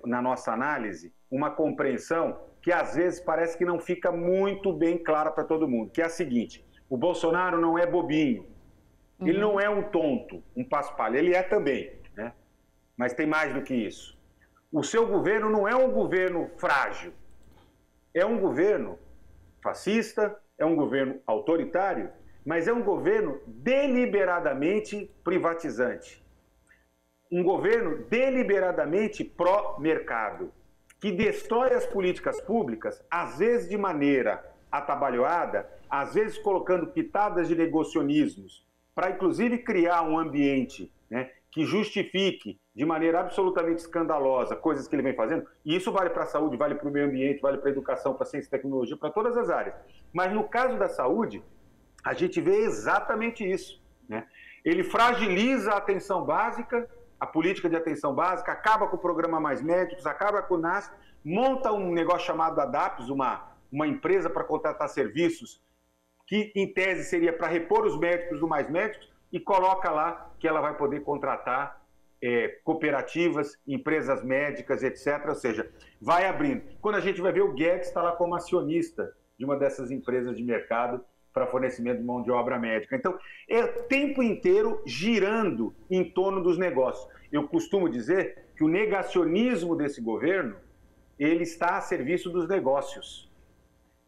na nossa análise uma compreensão que às vezes parece que não fica muito bem clara para todo mundo, que é a seguinte: o Bolsonaro não é bobinho, ele não é um tonto, um paspalho, ele é também, né? Mas tem mais do que isso. O seu governo não é um governo frágil, é um governo fascista, é um governo autoritário, mas é um governo deliberadamente privatizante. Um governo deliberadamente pró-mercado, que destrói as políticas públicas, às vezes de maneira atabalhoada, às vezes colocando pitadas de negocionismos, para inclusive criar um ambiente, né, que justifique de maneira absolutamente escandalosa coisas que ele vem fazendo. E isso vale para a saúde, vale para o meio ambiente, vale para a educação, para a ciência e tecnologia, para todas as áreas. Mas no caso da saúde, a gente vê exatamente isso, né? Ele fragiliza a atenção básica, a política de atenção básica, acaba com o programa Mais Médicos, acaba com o NAS, monta um negócio chamado ADAPS, uma empresa para contratar serviços, que em tese seria para repor os médicos do Mais Médicos, e coloca lá que ela vai poder contratar cooperativas, empresas médicas, etc. Ou seja, vai abrindo. Quando a gente vai ver, o Guedes está lá como acionista de uma dessas empresas de mercado para fornecimento de mão de obra médica. Então, é o tempo inteiro girando em torno dos negócios. Eu costumo dizer que o negacionismo desse governo, ele está a serviço dos negócios.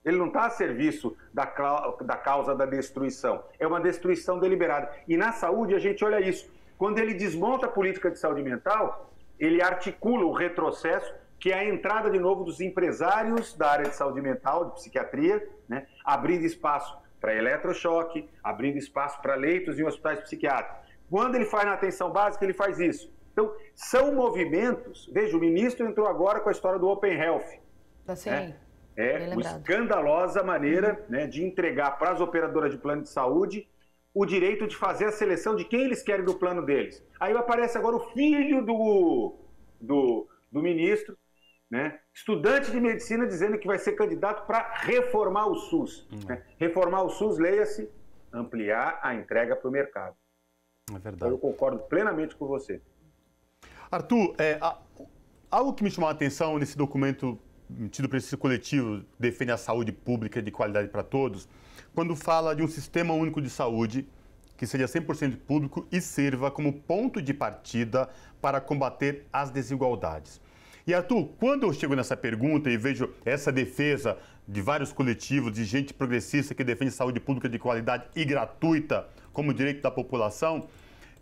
Ele não está a serviço da causa da destruição. É uma destruição deliberada. E na saúde a gente olha isso. Quando ele desmonta a política de saúde mental, ele articula o retrocesso, que é a entrada de novo dos empresários da área de saúde mental, de psiquiatria, né, abrindo espaço para eletrochoque, abrindo espaço para leitos em hospitais psiquiátricos. Quando ele faz na atenção básica, ele faz isso. Então, são movimentos... Veja, o ministro entrou agora com a história do Open Health. Sim, né? Uma escandalosa maneira, né, de entregar para as operadoras de plano de saúde o direito de fazer a seleção de quem eles querem do plano deles. Aí aparece agora o filho do ministro, né, estudante de medicina, dizendo que vai ser candidato para reformar o SUS. Né? Reformar o SUS, leia-se, ampliar a entrega para o mercado. É verdade. Então, eu concordo plenamente com você. Arthur, algo que me chamou a atenção nesse documento tido por esse coletivo defende a saúde pública de qualidade para todos, quando fala de um sistema único de saúde que seja 100% público e sirva como ponto de partida para combater as desigualdades. E, Arthur, quando eu chego nessa pergunta e vejo essa defesa de vários coletivos, de gente progressista que defende saúde pública de qualidade e gratuita como direito da população,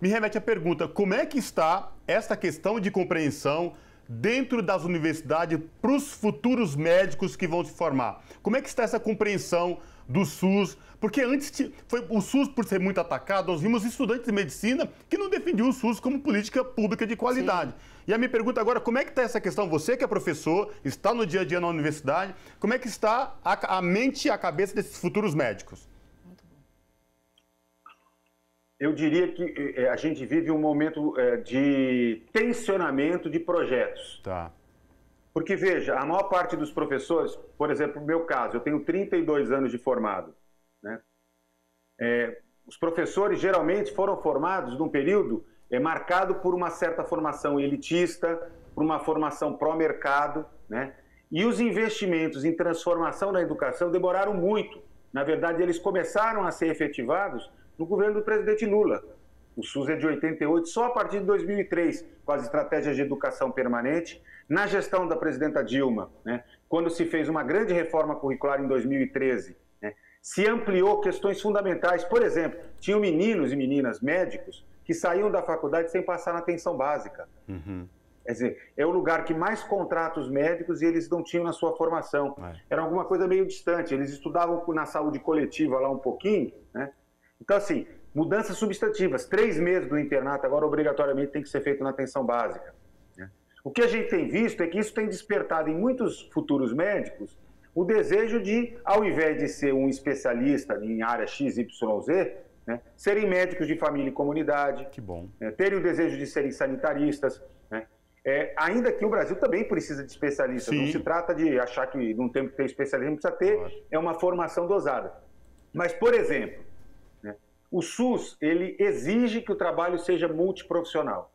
me remete à pergunta: como é que está essa questão de compreensão dentro das universidades para os futuros médicos que vão se formar? Como é que está essa compreensão do SUS? Porque antes foi o SUS, por ser muito atacado, nós vimos estudantes de medicina que não defendiam o SUS como política pública de qualidade. Sim. E a minha pergunta agora, como é que está essa questão? Você que é professor, está no dia a dia na universidade, como é que está a mente e a cabeça desses futuros médicos? Eu diria que a gente vive um momento de tensionamento de projetos. Tá. Porque, veja, a maior parte dos professores, por exemplo, no meu caso, eu tenho 32 anos de formado, né? Os professores geralmente foram formados num período marcado por uma certa formação elitista, por uma formação pró-mercado, né? E os investimentos em transformação na educação demoraram muito. Na verdade, eles começaram a ser efetivados no governo do presidente Lula. O SUS é de 88, só a partir de 2003, com as estratégias de educação permanente. Na gestão da presidenta Dilma, né, quando se fez uma grande reforma curricular em 2013, né, se ampliou questões fundamentais. Por exemplo, tinham meninos e meninas médicos que saíam da faculdade sem passar na atenção básica. Uhum. Quer dizer, é o lugar que mais contrata os médicos e eles não tinham na sua formação. Era alguma coisa meio distante. Eles estudavam na saúde coletiva lá um pouquinho, né? Então, assim, mudanças substantivas. 3 meses do internato agora obrigatoriamente tem que ser feito na atenção básica, né? O que a gente tem visto é que isso tem despertado em muitos futuros médicos o desejo de, ao invés de ser um especialista em área XYZ, né, serem médicos de família e comunidade. Que bom. Terem o desejo de serem sanitaristas, né? Ainda que o Brasil também precisa de especialistas. Sim. Não se trata de achar que não tem que ter especialismo, precisa ter uma formação dosada. Mas, por exemplo, né, o SUS ele exige que o trabalho seja multiprofissional.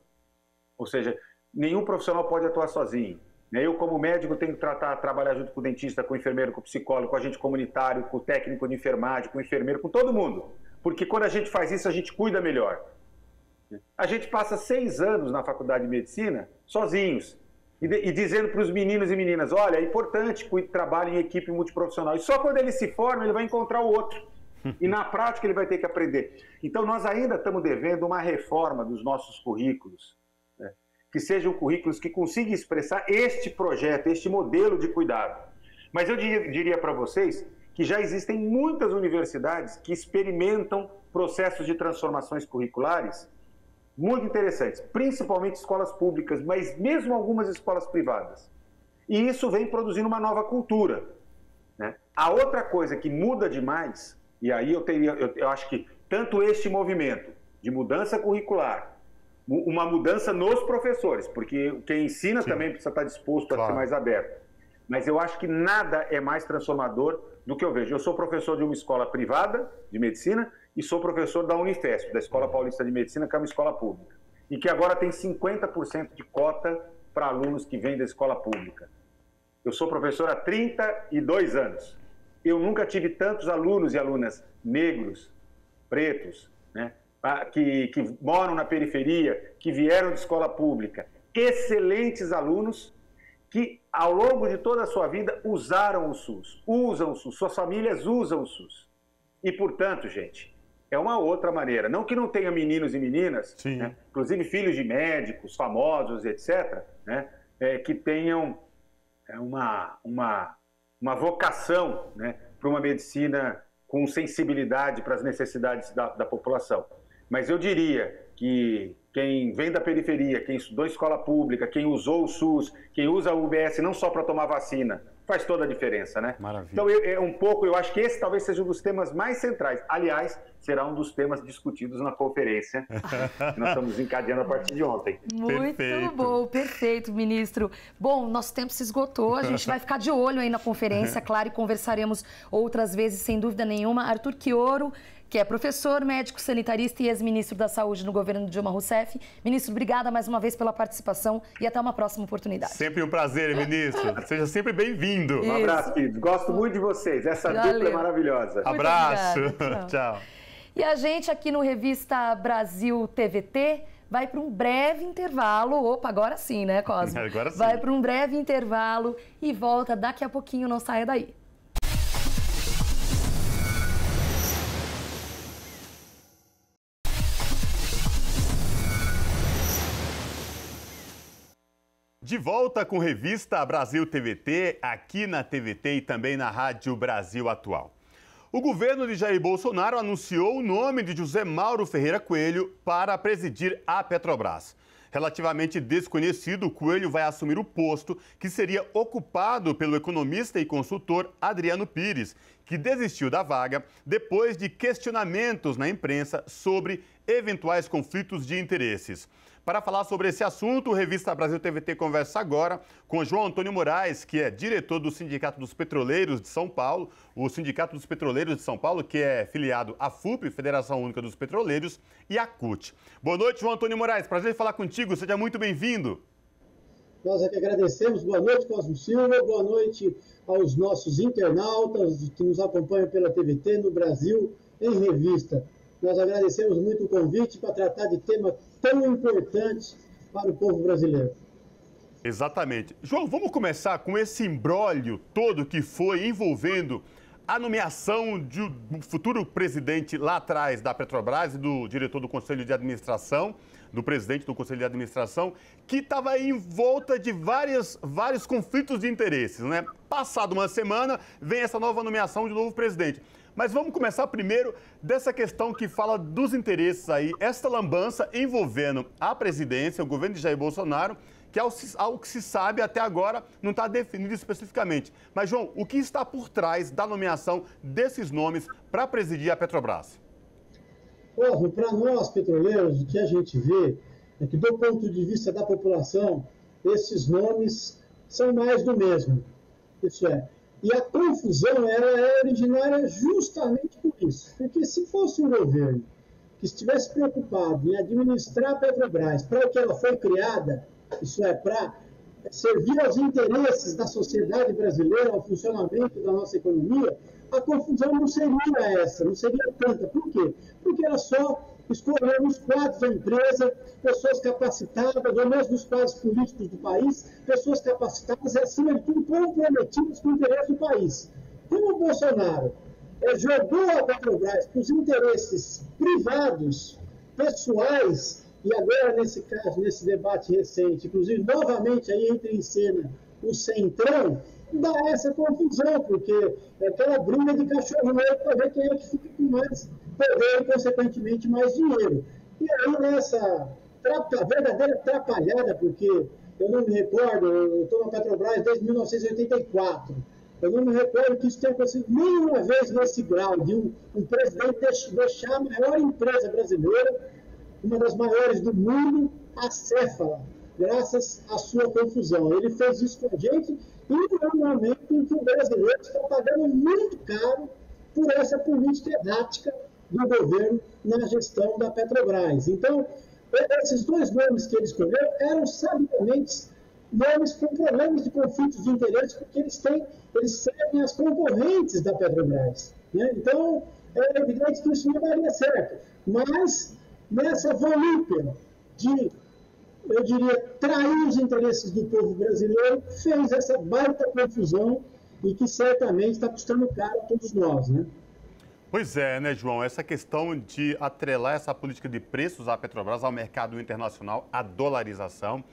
Ou seja, nenhum profissional pode atuar sozinho. Eu, como médico, tenho que trabalhar junto com o dentista, com o enfermeiro, com o psicólogo, com o agente comunitário, com o técnico de enfermagem, com o enfermeiro, com todo mundo. Porque quando a gente faz isso, a gente cuida melhor. A gente passa 6 anos na faculdade de medicina sozinhos e dizendo para os meninos e meninas, olha, é importante que trabalhe em equipe multiprofissional. E só quando ele se forma, ele vai encontrar o outro. E na prática ele vai ter que aprender. Então nós ainda estamos devendo uma reforma dos nossos currículos, né? Que sejam currículos que consigam expressar este projeto, este modelo de cuidado. Mas eu diria para vocês que já existem muitas universidades que experimentam processos de transformações curriculares muito interessantes, principalmente escolas públicas, mas mesmo algumas escolas privadas. E isso vem produzindo uma nova cultura, né? A outra coisa que muda demais, e aí eu acho que tanto este movimento de mudança curricular, uma mudança nos professores, porque quem ensina Sim. também precisa estar disposto a ser mais aberto. Mas eu acho que nada é mais transformador do que eu vejo. Eu sou professor de uma escola privada de medicina e sou professor da Unifesp, da Escola Paulista de Medicina, que é uma escola pública. E que agora tem 50% de cota para alunos que vêm da escola pública. Eu sou professor há 32 anos. Eu nunca tive tantos alunos e alunas negros, pretos, né, que moram na periferia, que vieram de escola pública. Excelentes alunos que, ao longo de toda a sua vida, usaram o SUS, usam o SUS, suas famílias usam o SUS. E, portanto, gente, é uma outra maneira. Não que não tenha meninos e meninas, né, inclusive filhos de médicos, famosos, etc., né, que tenham uma vocação, né, para uma medicina com sensibilidade para as necessidades da população. Mas eu diria que quem vem da periferia, quem estudou escola pública, quem usou o SUS, quem usa o UBS não só para tomar vacina, faz toda a diferença, né? Maravilha. Então, eu acho que esse talvez seja um dos temas mais centrais. Aliás, será um dos temas discutidos na conferência que nós estamos encadeando a partir de ontem. Muito bom, perfeito, ministro. Bom, nosso tempo se esgotou, a gente vai ficar de olho aí na conferência, claro, e conversaremos outras vezes, sem dúvida nenhuma. Arthur Quioro, que é professor, médico sanitarista e ex-ministro da Saúde no governo de Dilma Rousseff. Ministro, obrigada mais uma vez pela participação e até uma próxima oportunidade. Sempre um prazer, ministro. Seja sempre bem-vindo. Um abraço, queridos. Gosto muito de vocês. Essa dupla é maravilhosa. Muito abraço. Tchau. E a gente aqui no Revista Brasil TVT vai para um breve intervalo. Opa, agora sim, né, Cosmo? Agora sim. Vai para um breve intervalo e volta daqui a pouquinho. Não saia daí. De volta com Revista Brasil TVT, aqui na TVT e também na Rádio Brasil Atual. O governo de Jair Bolsonaro anunciou o nome de José Mauro Ferreira Coelho para presidir a Petrobras. Relativamente desconhecido, Coelho vai assumir o posto que seria ocupado pelo economista e consultor Adriano Pires, que desistiu da vaga depois de questionamentos na imprensa sobre eventuais conflitos de interesses. Para falar sobre esse assunto, o Revista Brasil TVT conversa agora com João Antônio Moraes, que é diretor do Sindicato dos Petroleiros de São Paulo, o Sindicato dos Petroleiros de São Paulo, que é filiado à FUP, Federação Única dos Petroleiros, e à CUT. Boa noite, João Antônio Moraes. Prazer em falar contigo. Seja muito bem-vindo. Nós é que agradecemos. Boa noite, Cosmo Silva. Boa noite aos nossos internautas que nos acompanham pela TVT no Brasil em Revista. Nós agradecemos muito o convite para tratar de tema tão importante para o povo brasileiro. Exatamente. João, vamos começar com esse imbróglio todo que foi envolvendo a nomeação do futuro presidente lá atrás da Petrobras e do diretor do Conselho de Administração, do presidente do Conselho de Administração, que estava em volta de vários conflitos de interesses, né? Passada uma semana, vem essa nova nomeação de novo presidente. Mas vamos começar primeiro dessa questão que fala dos interesses aí, esta lambança envolvendo a presidência, o governo de Jair Bolsonaro, que ao que se sabe até agora não está definido especificamente. Mas, João, o que está por trás da nomeação desses nomes para presidir a Petrobras? Para nós, petroleiros, o que a gente vê é que, do ponto de vista da população, esses nomes são mais do mesmo. Isso é. E a confusão ela é originária justamente por isso. Porque se fosse um governo que estivesse preocupado em administrar a Petrobras para o que ela foi criada, isso é, para servir aos interesses da sociedade brasileira, ao funcionamento da nossa economia, a confusão não seria essa, não seria tanta. Por quê? Porque era só escolher nos quadros da empresa pessoas capacitadas, ou mesmo nos quadros políticos do país, pessoas capacitadas e, acima de tudo, comprometidas com o interesse do país. Como o Bolsonaro jogou a Petrobras para os interesses privados, pessoais, e agora, nesse caso, nesse debate recente, inclusive, novamente, aí entra em cena o Centrão, dá essa confusão, porque é aquela briga de cachorro-morto para ver quem é que fica com mais poder e, consequentemente, mais dinheiro. E aí, nessa verdadeira atrapalhada, porque eu não me recordo, eu estou na Petrobras desde 1984, eu não me recordo que isso tenha acontecido nenhuma vez nesse grau, de um presidente deixar a maior empresa brasileira, uma das maiores do mundo, acéfala, graças à sua confusão. Ele fez isso com a gente e no momento em que o brasileiro está pagando muito caro por essa política errática do governo na gestão da Petrobras. Então, esses dois nomes que ele escolheu eram sabiamente nomes com problemas de conflitos de interesse, porque eles servem as concorrentes da Petrobras, né? Então, é evidente que isso não daria certo. Mas, nessa volúpia de, eu diria, trair os interesses do povo brasileiro, fez essa baita confusão e que certamente está custando caro a todos nós, né? Pois é, né, João? Essa questão de atrelar essa política de preços à Petrobras ao mercado internacional, à dolarização.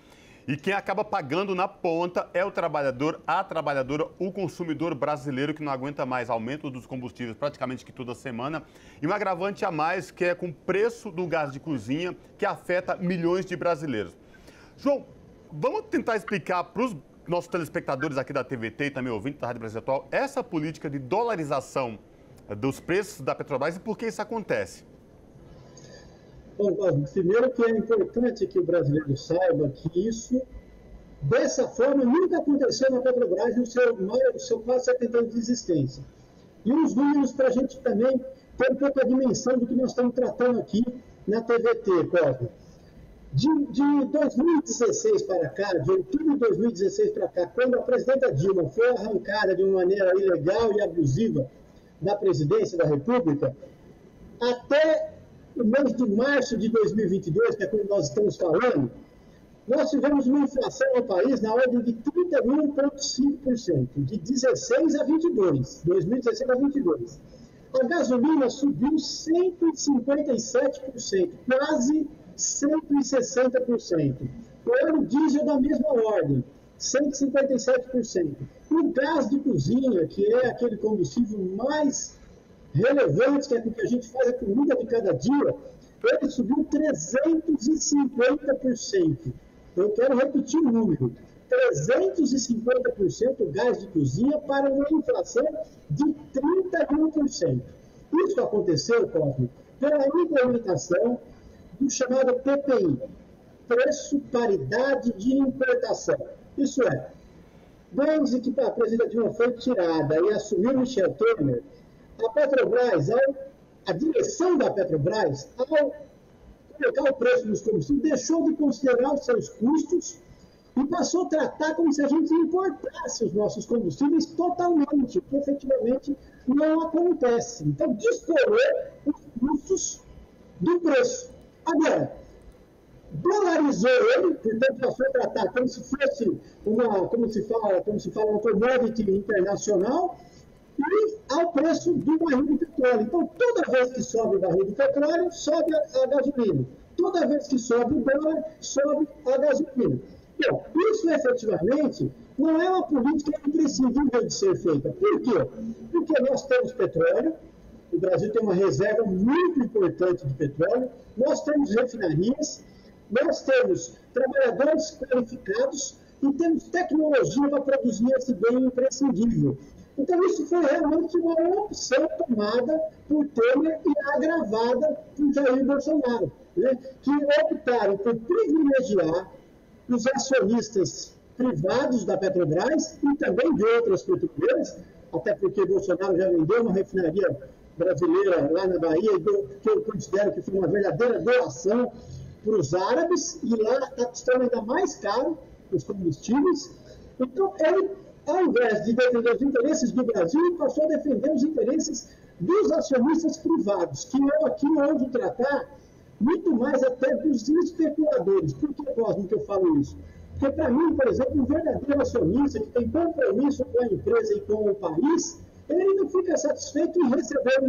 E quem acaba pagando na ponta é o trabalhador, a trabalhadora, o consumidor brasileiro que não aguenta mais aumento dos combustíveis praticamente que toda semana. E um agravante a mais que é com o preço do gás de cozinha que afeta milhões de brasileiros. João, vamos tentar explicar para os nossos telespectadores aqui da TVT e também ouvintes da Rádio Brasil Atual essa política de dolarização dos preços da Petrobras e por que isso acontece. Bom, primeiro que é importante que o brasileiro saiba que isso, dessa forma, nunca aconteceu na Petrobras no seu quase 70 anos de existência. E uns números para a gente também ter um pouco a dimensão do que nós estamos tratando aqui na TVT, Cosmo. De 2016 para cá, de outubro de 2016 para cá, quando a presidenta Dilma foi arrancada de uma maneira ilegal e abusiva da presidência da República, até o mês de março de 2022, que é quando nós estamos falando, nós tivemos uma inflação no país na ordem de 31,5%, de 16 a 22, 2016 a 22. A gasolina subiu 157%, quase 160%. O óleo diesel da mesma ordem, 157%. O gás de cozinha, que é aquele combustível mais relevante, que é com que a gente faz a comida de cada dia, ele subiu 350%. Eu quero repetir o número. 350% o gás de cozinha para uma inflação de 31%. Isso aconteceu, Cosmo, pela implementação do chamado PPI, preço paridade de importação. Isso é, desde que a presidenta Dilma foi tirada e assumiu Michel Temer, a Petrobras, a direção da Petrobras, ao colocar o preço dos combustíveis, deixou de considerar os seus custos e passou a tratar como se a gente importasse os nossos combustíveis totalmente, o que efetivamente não acontece. Então, distorou os custos do preço. Agora, dolarizou ele, portanto, passou a tratar como se fosse como se fala, uma commodity internacional, e ao preço do barril de petróleo. Então, toda vez que sobe o barril de petróleo, sobe a gasolina. Toda vez que sobe o dólar, sobe a gasolina. Bom, isso efetivamente não é uma política imprescindível de ser feita. Por quê? Porque nós temos petróleo, o Brasil tem uma reserva muito importante de petróleo, nós temos refinarias, nós temos trabalhadores qualificados e temos tecnologia para produzir esse bem imprescindível. Então, isso foi realmente uma opção tomada por Temer e agravada por Jair Bolsonaro, né, que optaram por privilegiar os acionistas privados da Petrobras e também de outras petroleiras, até porque Bolsonaro já vendeu uma refinaria brasileira lá na Bahia, que eu considero que foi uma verdadeira doação para os árabes, e lá está custando ainda mais caro os combustíveis. Então, ele, ao invés de defender os interesses do Brasil, passou a defender os interesses dos acionistas privados, que eu aqui ouso tratar muito mais até dos especuladores. Por que, Cosmo, que eu falo isso? Porque, para mim, por exemplo, um verdadeiro acionista que tem compromisso com a empresa e com o país, ele não fica satisfeito em receber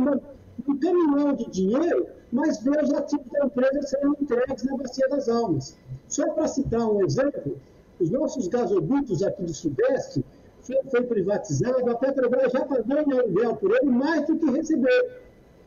um caminhão de dinheiro, mas ver os ativos da empresa serem entregues na Bacia das Almas. Só para citar um exemplo, os nossos gasodutos aqui do Sudeste foi privatizado, a Petrobras já pagou em aluguel por ele mais do que recebeu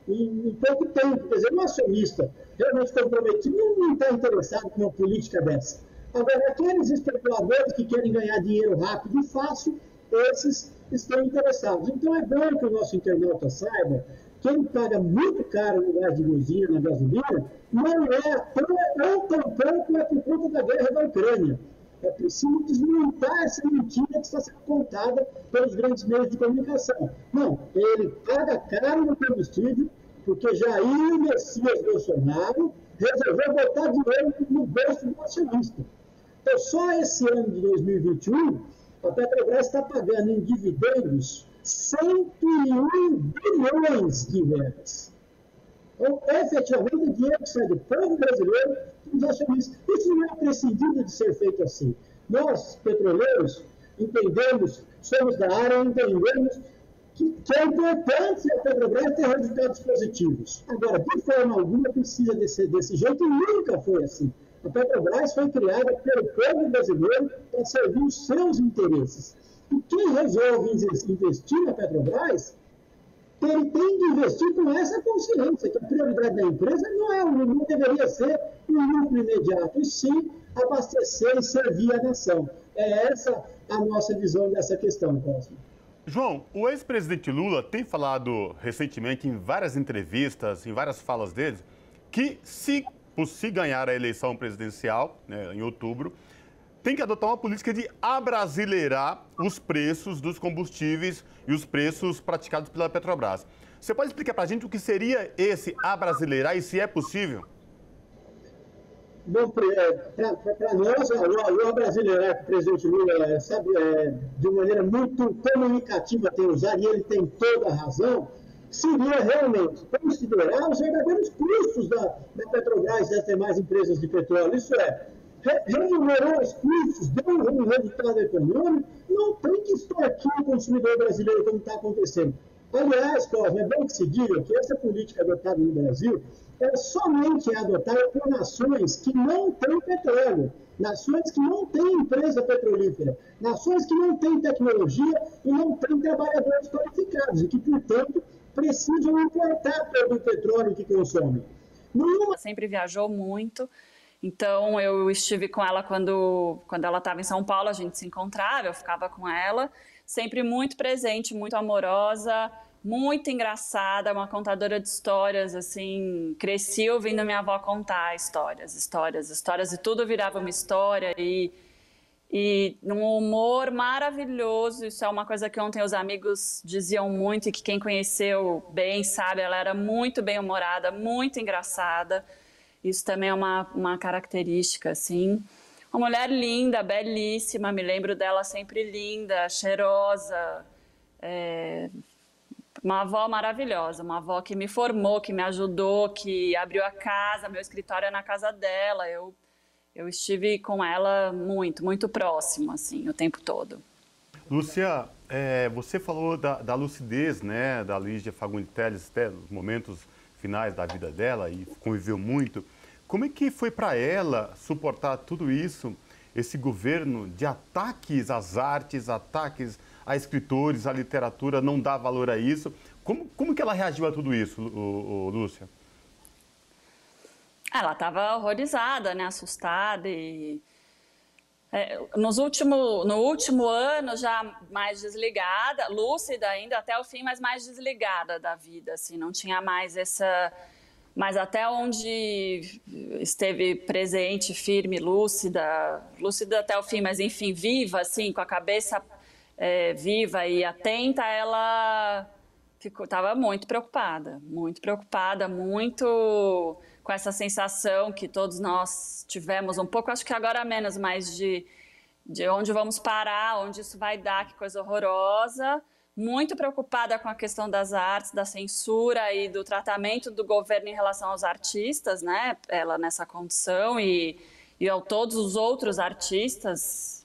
em pouco tempo. Quer dizer, um acionista realmente comprometido não está interessado numa política dessa. Agora, aqueles especuladores que querem ganhar dinheiro rápido e fácil, esses estão interessados. Então, é bom que o nosso internauta saiba que ele paga muito caro no gás de cozinha, na gasolina, não é à toa, ou tampouco é por conta da guerra da Ucrânia. É preciso desmontar essa mentira que está sendo contada pelos grandes meios de comunicação. Não, ele paga caro no combustível porque Jair Messias Bolsonaro resolveu botar dinheiro no bolso do acionista. Então, só esse ano de 2021, a Petrobras está pagando em dividendos 101 bilhões de reais. Então, efetivamente, o dinheiro que sai do povo brasileiro para os acionistas. Isso não é prescindível de ser feito assim. Nós, petroleiros, entendemos, somos da área, entendemos que é importante a Petrobras ter resultados positivos. Agora, de forma alguma, precisa desse jeito e nunca foi assim. A Petrobras foi criada pelo povo brasileiro para servir os seus interesses. E quem resolve investir na Petrobras, ele tem que investir com essa consciência, que a prioridade da empresa não deveria ser um lucro imediato, e sim abastecer e servir a nação. É essa a nossa visão dessa questão, Cosmo. João, o ex-presidente Lula tem falado recentemente em várias entrevistas, em várias falas dele, que se ganhar a eleição presidencial, né, em outubro, tem que adotar uma política de abrasileirar os preços dos combustíveis e os preços praticados pela Petrobras. Você pode explicar para a gente o que seria esse abrasileirar e se é possível? Bom, para nós, o abrasileirar que o presidente Lula sabe, de maneira muito comunicativa tem usado, e ele tem toda a razão, seria realmente considerar os verdadeiros custos da Petrobras e das demais empresas de petróleo. Isso é, remunerar os custos, deu um resultado econômico, não tem que extorquir o consumidor brasileiro como está acontecendo. Aliás, Cosme, é bom que se diga que essa política adotada no Brasil somente é adotada por nações que não têm petróleo, nações que não têm empresa petrolífera, nações que não têm tecnologia e não têm trabalhadores qualificados e que, portanto, precisam importar todo o petróleo que consomem. Ela sempre viajou muito. Então, eu estive com ela quando ela estava em São Paulo, a gente se encontrava, eu ficava com ela, sempre muito presente, muito amorosa, muito engraçada, uma contadora de histórias, assim, cresci ouvindo minha avó contar histórias, e tudo virava uma história, e num humor maravilhoso. Isso é uma coisa que ontem os amigos diziam muito e que quem conheceu bem sabe, ela era muito bem-humorada, muito engraçada. Isso também é uma característica, assim. Uma mulher linda, belíssima, me lembro dela sempre linda, cheirosa, uma avó maravilhosa, uma avó que me formou, que me ajudou, que abriu a casa, meu escritório é na casa dela. Eu estive com ela muito próximo, assim, o tempo todo. Lúcia, você falou da lucidez, né, da Lígia Fagundes Telles, até nos momentos finais da vida dela, e conviveu muito. Como é que foi para ela suportar tudo isso, esse governo de ataques às artes, ataques a escritores, a literatura, não dá valor a isso? Como que ela reagiu a tudo isso, Lúcia? Ela estava horrorizada, né, assustada e no último ano já mais desligada, lúcida ainda até o fim, mas mais desligada da vida, assim, não tinha mais essa, mas até onde esteve presente, firme, lúcida até o fim, mas enfim, viva, assim, com a cabeça viva e atenta, ela estava muito preocupada, muito com essa sensação que todos nós tivemos um pouco, acho que agora menos, mas de onde vamos parar, onde isso vai dar, que coisa horrorosa, muito preocupada com a questão das artes, da censura e do tratamento do governo em relação aos artistas, né? Ela nessa condição e a todos os outros artistas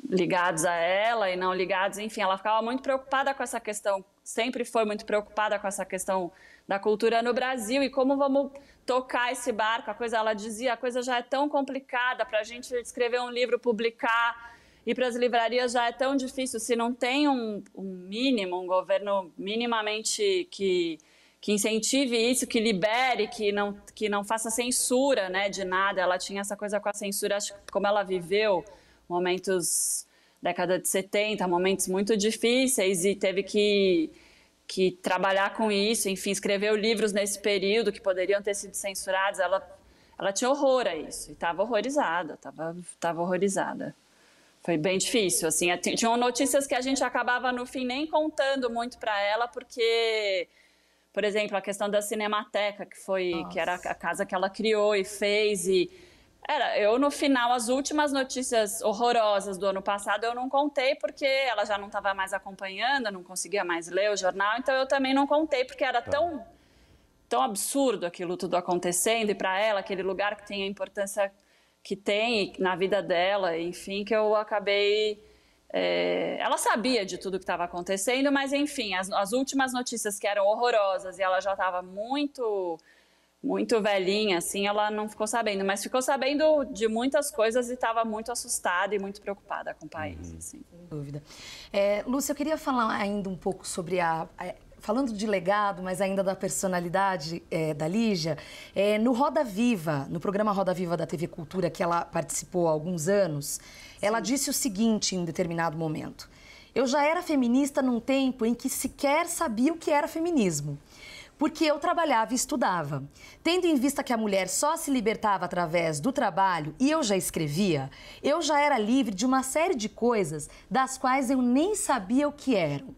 ligados a ela e não ligados, enfim, ela ficava muito preocupada com essa questão, sempre foi muito preocupada com essa questão da cultura no Brasil e como vamos tocar esse barco. Ela dizia, a coisa já é tão complicada, para a gente escrever um livro, publicar, ir para as livrarias já é tão difícil, se não tem um mínimo, um governo minimamente que incentive isso, que libere, que não faça censura, né, de nada. Ela tinha essa coisa com a censura, acho que como ela viveu momentos, década de 70, momentos muito difíceis e teve que trabalhar com isso, enfim, escreveu livros nesse período que poderiam ter sido censurados. Ela tinha horror a isso e estava horrorizada, estava horrorizada. Foi bem difícil, assim, tinham notícias que a gente acabava no fim nem contando muito para ela, porque, por exemplo, a questão da Cinemateca, que era a casa que ela criou e fez, eu no final, as últimas notícias horrorosas do ano passado eu não contei porque ela já não estava mais acompanhando, não conseguia mais ler o jornal, então eu também não contei porque era tão absurdo aquilo tudo acontecendo e para ela, aquele lugar que tem a importância que tem na vida dela, enfim, que eu acabei... ela sabia de tudo que estava acontecendo, mas enfim, as últimas notícias que eram horrorosas e ela já estava muito velhinha, assim, ela não ficou sabendo, mas ficou sabendo de muitas coisas e estava muito assustada e muito preocupada com o país, assim. Sem dúvida. Lúcia, eu queria falar ainda um pouco sobre falando de legado, mas ainda da personalidade da Lígia, no Roda Viva, no programa Roda Viva da TV Cultura, que ela participou há alguns anos, ela disse o seguinte em um determinado momento: eu já era feminista num tempo em que sequer sabia o que era feminismo, porque eu trabalhava e estudava. Tendo em vista que a mulher só se libertava através do trabalho e eu já escrevia, eu já era livre de uma série de coisas das quais eu nem sabia o que eram.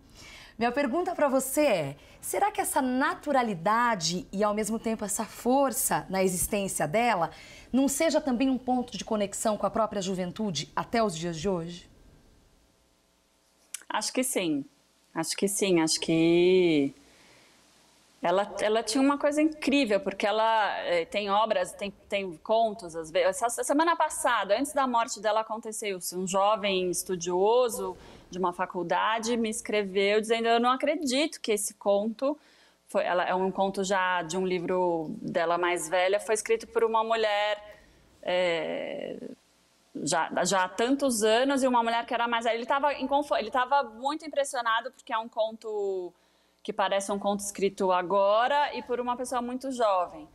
Minha pergunta para você é, será que essa naturalidade e, ao mesmo tempo, essa força na existência dela não seja também um ponto de conexão com a própria juventude até os dias de hoje? Acho que sim. Acho que ela tinha uma coisa incrível, porque ela tem obras, tem contos, às vezes. Essa semana passada, antes da morte dela, aconteceu isso. Um jovem estudioso de uma faculdade me escreveu dizendo: eu não acredito que esse conto, é um conto já de um livro dela mais velha, foi escrito por uma mulher já há tantos anos, e uma mulher que era mais velha. Ele estava muito impressionado, porque é um conto que parece um conto escrito agora e por uma pessoa muito jovem.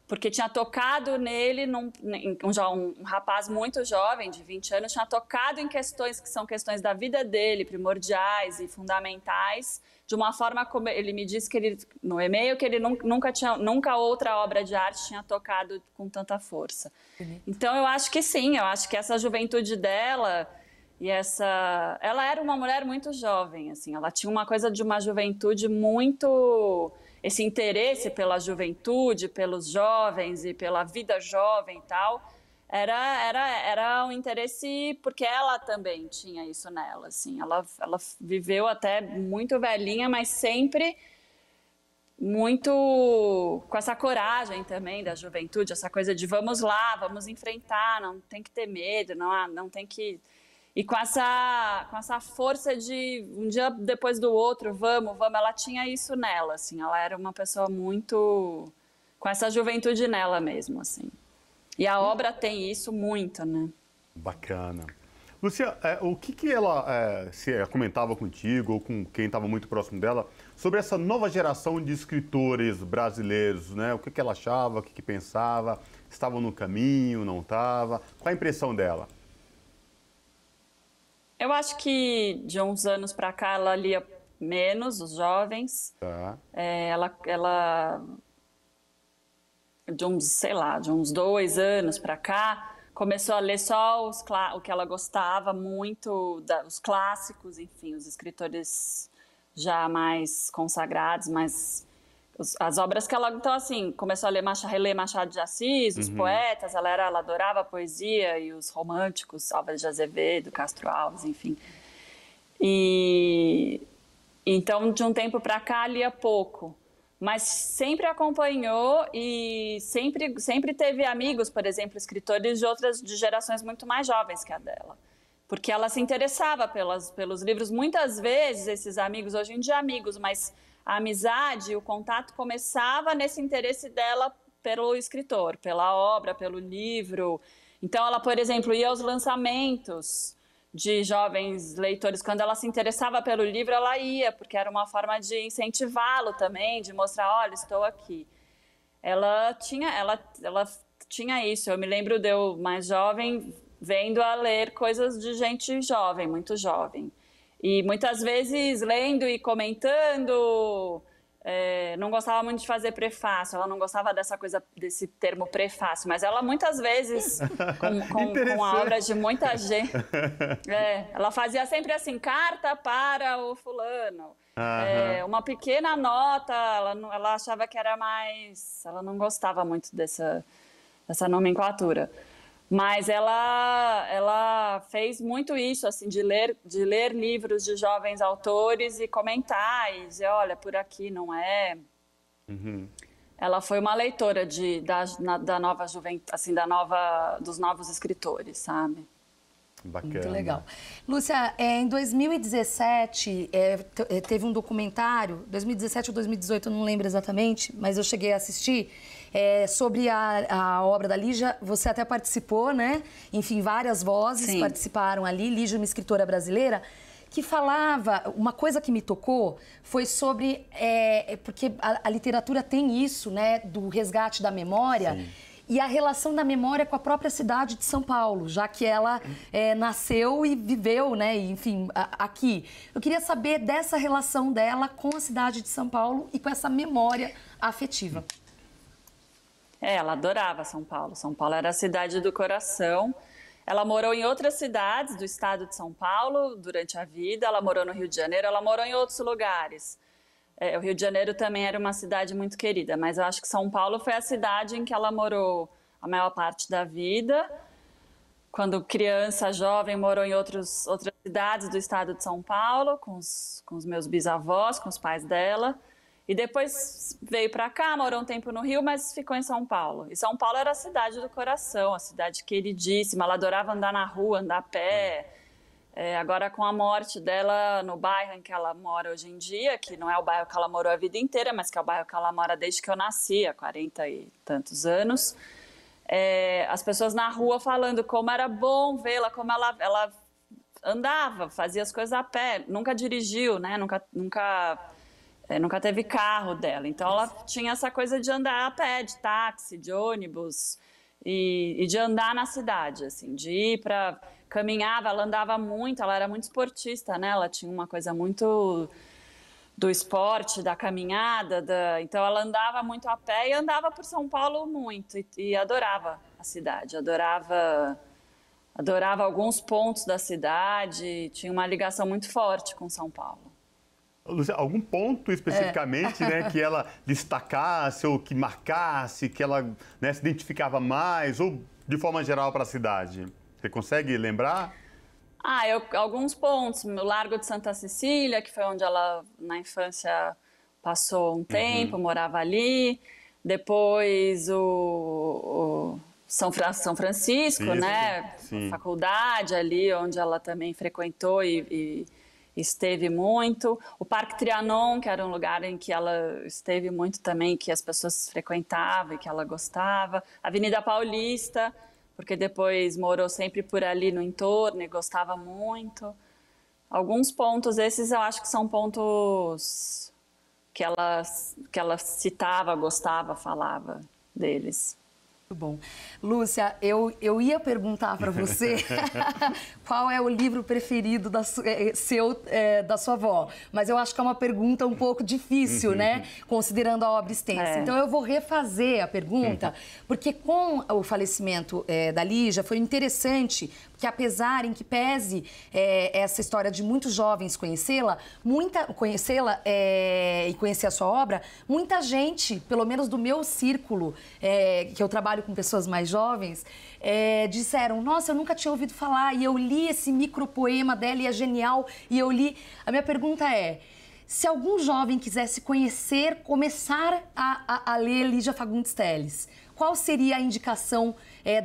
porque tinha tocado nele, um rapaz muito jovem, de 20 anos, tinha tocado em questões que são questões da vida dele, primordiais e fundamentais, de uma forma como ele me disse no e-mail que ele nunca outra obra de arte tinha tocado com tanta força. Então eu acho que sim, eu acho que essa juventude dela ela era uma mulher muito jovem, assim, ela tinha uma coisa de uma juventude muito, esse interesse pela juventude, pelos jovens e pela vida jovem e tal, era um interesse porque ela também tinha isso nela, assim, ela viveu até muito velhinha, mas sempre muito com essa coragem também da juventude, essa coisa de vamos lá, vamos enfrentar, não tem que ter medo, não tem que... E com essa força de um dia depois do outro, vamos, ela tinha isso nela, assim, ela era uma pessoa muito... com essa juventude nela mesmo, assim. E a obra tem isso muito, né? Bacana. Lúcia, o que ela se comentava contigo ou com quem estava muito próximo dela sobre essa nova geração de escritores brasileiros, né? O que ela achava, o que pensava, estavam no caminho, não estava? Qual a impressão dela? Eu acho que de uns anos para cá ela lia menos os jovens. Tá. Ela de uns 2 anos para cá, começou a ler só o que ela gostava muito, os clássicos, enfim, os escritores já mais consagrados, as obras que ela... Então, assim, começou a reler Machado de Assis, os poetas, ela adorava a poesia e os românticos, Álvares de Azevedo, Castro Alves, enfim. E então, de um tempo para cá, lia pouco, mas sempre acompanhou e sempre teve amigos, por exemplo, escritores de gerações muito mais jovens que a dela, porque ela se interessava pelos livros. Muitas vezes, esses amigos, hoje em dia amigos, mas a amizade, o contato começava nesse interesse dela pelo escritor, pela obra, pelo livro. Então, ela, por exemplo, ia aos lançamentos de jovens leitores. Quando ela se interessava pelo livro, ela ia, porque era uma forma de incentivá-lo também, de mostrar, olha, estou aqui. Ela tinha isso. Eu me lembro de eu, mais jovem, vendo a ler coisas de gente jovem, muito jovem. E muitas vezes lendo e comentando, não gostava muito de fazer prefácio, ela não gostava desse termo prefácio, mas ela muitas vezes, com a obra de muita gente, ela fazia sempre assim, carta para o fulano, uma pequena nota, ela achava que era mais, ela não gostava muito dessa nomenclatura. Mas ela fez muito isso, assim, de ler livros de jovens autores e comentar e dizer, olha, por aqui não é. Ela foi uma leitora da nova juventude, assim, dos novos escritores, sabe? Bacana. Muito legal. Lúcia, em 2017, teve um documentário, 2017 ou 2018, eu não lembro exatamente, mas eu cheguei a assistir, sobre a obra da Lígia. Você até participou, né? Enfim, várias vozes participaram ali. Lígia, uma escritora brasileira, que falava... Uma coisa que me tocou foi sobre... porque a literatura tem isso, né? Do resgate da memória. Sim. E a relação da memória com a própria cidade de São Paulo, já que ela nasceu e viveu, né, enfim, aqui. Eu queria saber dessa relação dela com a cidade de São Paulo e com essa memória afetiva. Ela adorava São Paulo. São Paulo era a cidade do coração. Ela morou em outras cidades do estado de São Paulo durante a vida. Ela morou no Rio de Janeiro, ela morou em outros lugares. O Rio de Janeiro também era uma cidade muito querida, mas eu acho que São Paulo foi a cidade em que ela morou a maior parte da vida. Quando criança, jovem, morou em outras cidades do estado de São Paulo, com os meus bisavós, com os pais dela. E depois veio para cá, morou um tempo no Rio, mas ficou em São Paulo. E São Paulo era a cidade do coração, a cidade queridíssima. Ela adorava andar na rua, andar a pé. Agora, com a morte dela no bairro em que ela mora hoje em dia, que não é o bairro que ela morou a vida inteira, mas que é o bairro que ela mora desde que eu nasci, há 40 e tantos anos, as pessoas na rua falando como era bom vê-la, como ela andava, fazia as coisas a pé, nunca dirigiu, né? Nunca nunca teve carro dela. Então, ela tinha essa coisa de andar a pé, de táxi, de ônibus, e de andar na cidade, assim, de ir para... Caminhava, ela andava muito, ela era muito esportista, né? Ela tinha uma coisa muito do esporte, da caminhada, então ela andava muito a pé e andava por São Paulo muito, e adorava a cidade, adorava alguns pontos da cidade, tinha uma ligação muito forte com São Paulo. Lúcia, algum ponto especificamente, né, que ela destacasse ou que marcasse, que ela, né, se identificava mais, ou de forma geral para a cidade? Você consegue lembrar? Alguns pontos. O Largo de Santa Cecília, que foi onde ela, na infância, passou um tempo, morava ali. Depois o São Francisco, né? Sim. A faculdade ali, onde ela também frequentou e esteve muito. O Parque Trianon, que era um lugar em que ela esteve muito também, que as pessoas frequentavam e que ela gostava. Avenida Paulista, porque depois morou sempre por ali no entorno e gostava muito. Alguns pontos, esses eu acho que são pontos que ela citava, gostava, falava deles. Muito bom. Lúcia, eu ia perguntar para você qual é o livro preferido da sua avó, mas eu acho que é uma pergunta um pouco difícil, né? Considerando a obra extensa. Então, eu vou refazer a pergunta, porque com o falecimento da Lígia, foi interessante, que apesar em que pese essa história de muitos jovens conhecê-la e conhecer a sua obra, muita gente, pelo menos do meu círculo, que eu trabalho com pessoas mais jovens, disseram, nossa, eu nunca tinha ouvido falar, e eu li esse micropoema dela e é genial, e eu li... A minha pergunta é, se algum jovem quisesse começar a ler Lígia Fagundes Telles, qual seria a indicação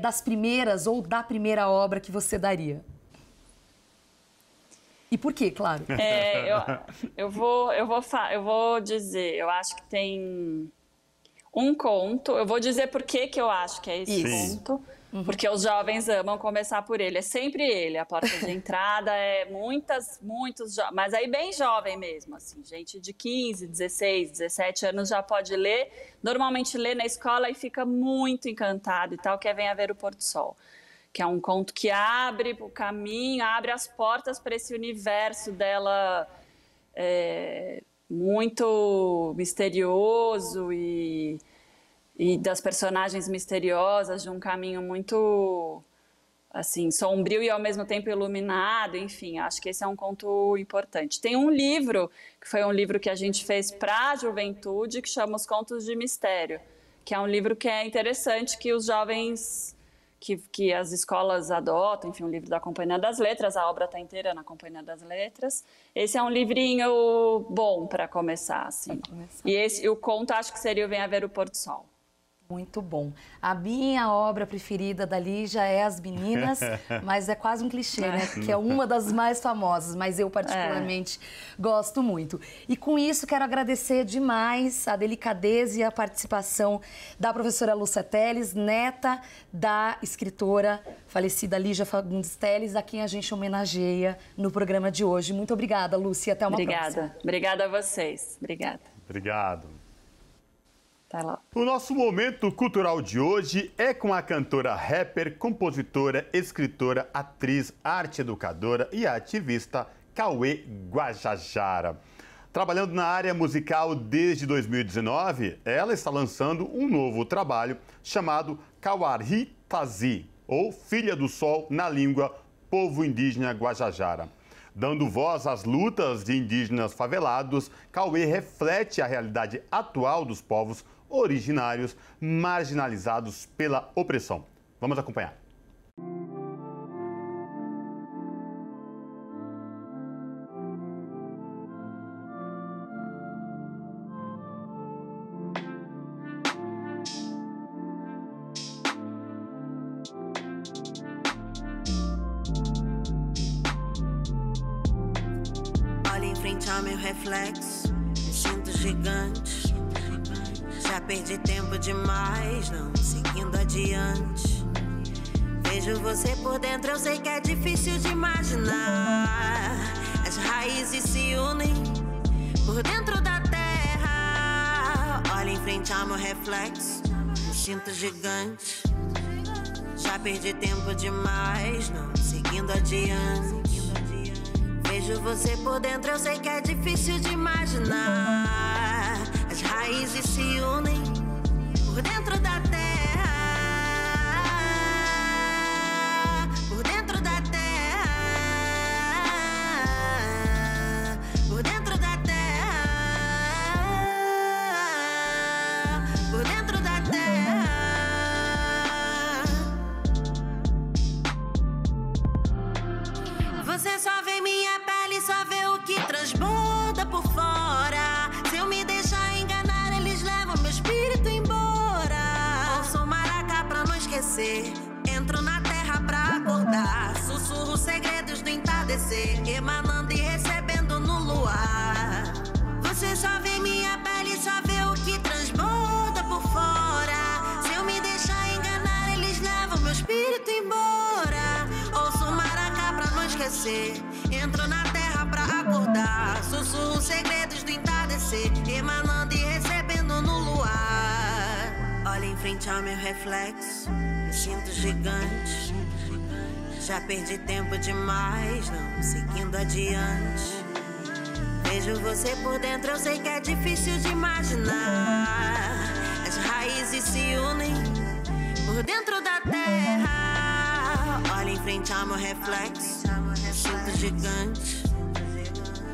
das primeiras ou da primeira obra que você daria? E por quê, claro? Eu vou dizer, eu acho que tem um conto, eu vou dizer por que eu acho que é esse conto, porque os jovens amam começar por ele, é sempre ele, a porta de entrada muitos jovens, mas aí bem jovem mesmo, assim, gente de 15, 16, 17 anos já pode ler, normalmente lê na escola e fica muito encantado e tal, que é Venha Ver o Pôr do Sol, que é um conto que abre o caminho, abre as portas para esse universo dela muito misterioso e das personagens misteriosas, de um caminho muito assim, sombrio e ao mesmo tempo iluminado, enfim, acho que esse é um conto importante. Tem um livro, que foi um livro que a gente fez para a juventude, que chama Os Contos de Mistério, que é um livro que é interessante, que os jovens... Que as escolas adotam, enfim, um livro da Companhia das Letras, a obra está inteira na Companhia das Letras. Esse é um livrinho bom para começar, assim. E o conto acho que seria o Venha Ver o Pôr do Sol. Muito bom. A minha obra preferida da Lígia é As Meninas, mas é quase um clichê, né? Que é uma das mais famosas, mas eu particularmente gosto muito. E com isso quero agradecer demais a delicadeza e a participação da professora Lúcia Telles, neta da escritora falecida Lígia Fagundes Telles, a quem a gente homenageia no programa de hoje. Muito obrigada, Lúcia, até uma próxima. Obrigada a vocês. Obrigado. Lá. O nosso momento cultural de hoje é com a cantora, rapper, compositora, escritora, atriz, arte educadora e ativista Cauê Guajajara. Trabalhando na área musical desde 2019, ela está lançando um novo trabalho chamado Kawari Tazi, ou Filha do Sol na língua povo indígena Guajajara. Dando voz às lutas de indígenas favelados, Cauê reflete a realidade atual dos povos originários marginalizados pela opressão. Vamos acompanhar. Olha em frente ao meu reflexo, me sinto gigante. Já perdi tempo demais, não seguindo adiante. Vejo você por dentro, eu sei que é difícil de imaginar. As raízes se unem por dentro da terra. frente ao meu reflexo, me sinto gigante. Já perdi tempo demais, não seguindo adiante. Vejo você por dentro, eu sei que é difícil de imaginar. As raízes se unem por dentro da terra. Por dentro da terra. Por dentro da terra. Por dentro da terra. Você só vê minha pele, só vê o que transborda por fora. Se eu me deixar enganar, eles levam meu espírito embora. Ouço maracá pra não esquecer, entro na terra pra acordar. Sussurro segredos do entardecer, emanando e recebendo no luar. Você só vê minha pele, só vê o que transborda por fora. Se eu me deixar enganar, eles levam meu espírito embora. Ouço maracá pra não esquecer, entro na terra pra acordar. Sussurro segredos do entardecer, emanando e recebendo no luar. Olha em frente ao meu reflexo, me sinto gigante. Já perdi tempo demais, não seguindo adiante. Vejo você por dentro, eu sei que é difícil de imaginar. As raízes se unem por dentro da terra. Olha em frente ao meu reflexo, me sinto gigante.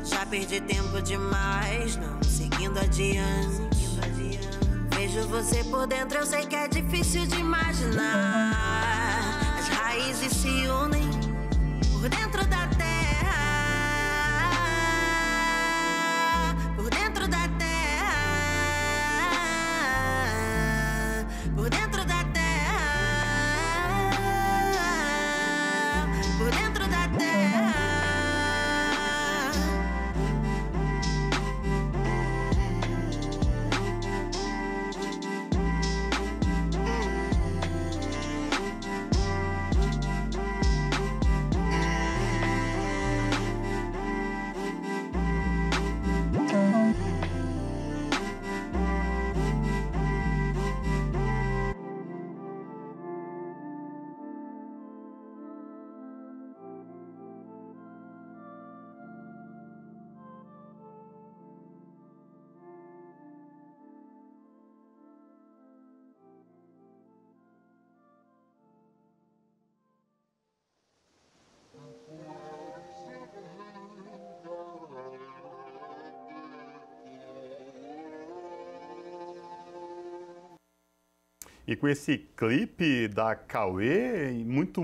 Já perdi tempo demais, não seguindo adiante. Vejo você por dentro, eu sei que é difícil de imaginar. As raízes se unem por dentro da terra. Por dentro da terra. Por dentro da terra. Por dentro da terra. E com esse clipe da Cauê, muito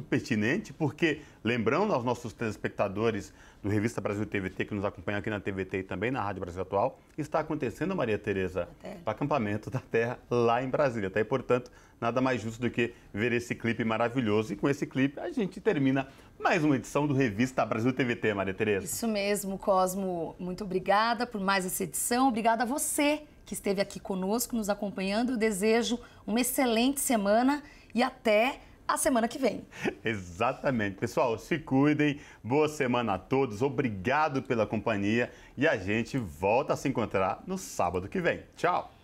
pertinente, porque, lembrando aos nossos telespectadores do Revista Brasil TVT, que nos acompanham aqui na TVT e também na Rádio Brasil Atual, está acontecendo, Maria Tereza, o acampamento da Terra lá em Brasília. Tá? E, portanto, nada mais justo do que ver esse clipe maravilhoso. E com esse clipe a gente termina mais uma edição do Revista Brasil TVT, Maria Tereza. Isso mesmo, Cosmo. Muito obrigada por mais essa edição. Obrigada a você que esteve aqui conosco, nos acompanhando. Eu desejo uma excelente semana e até a semana que vem. Exatamente. Pessoal, se cuidem. Boa semana a todos. Obrigado pela companhia. E a gente volta a se encontrar no sábado que vem. Tchau!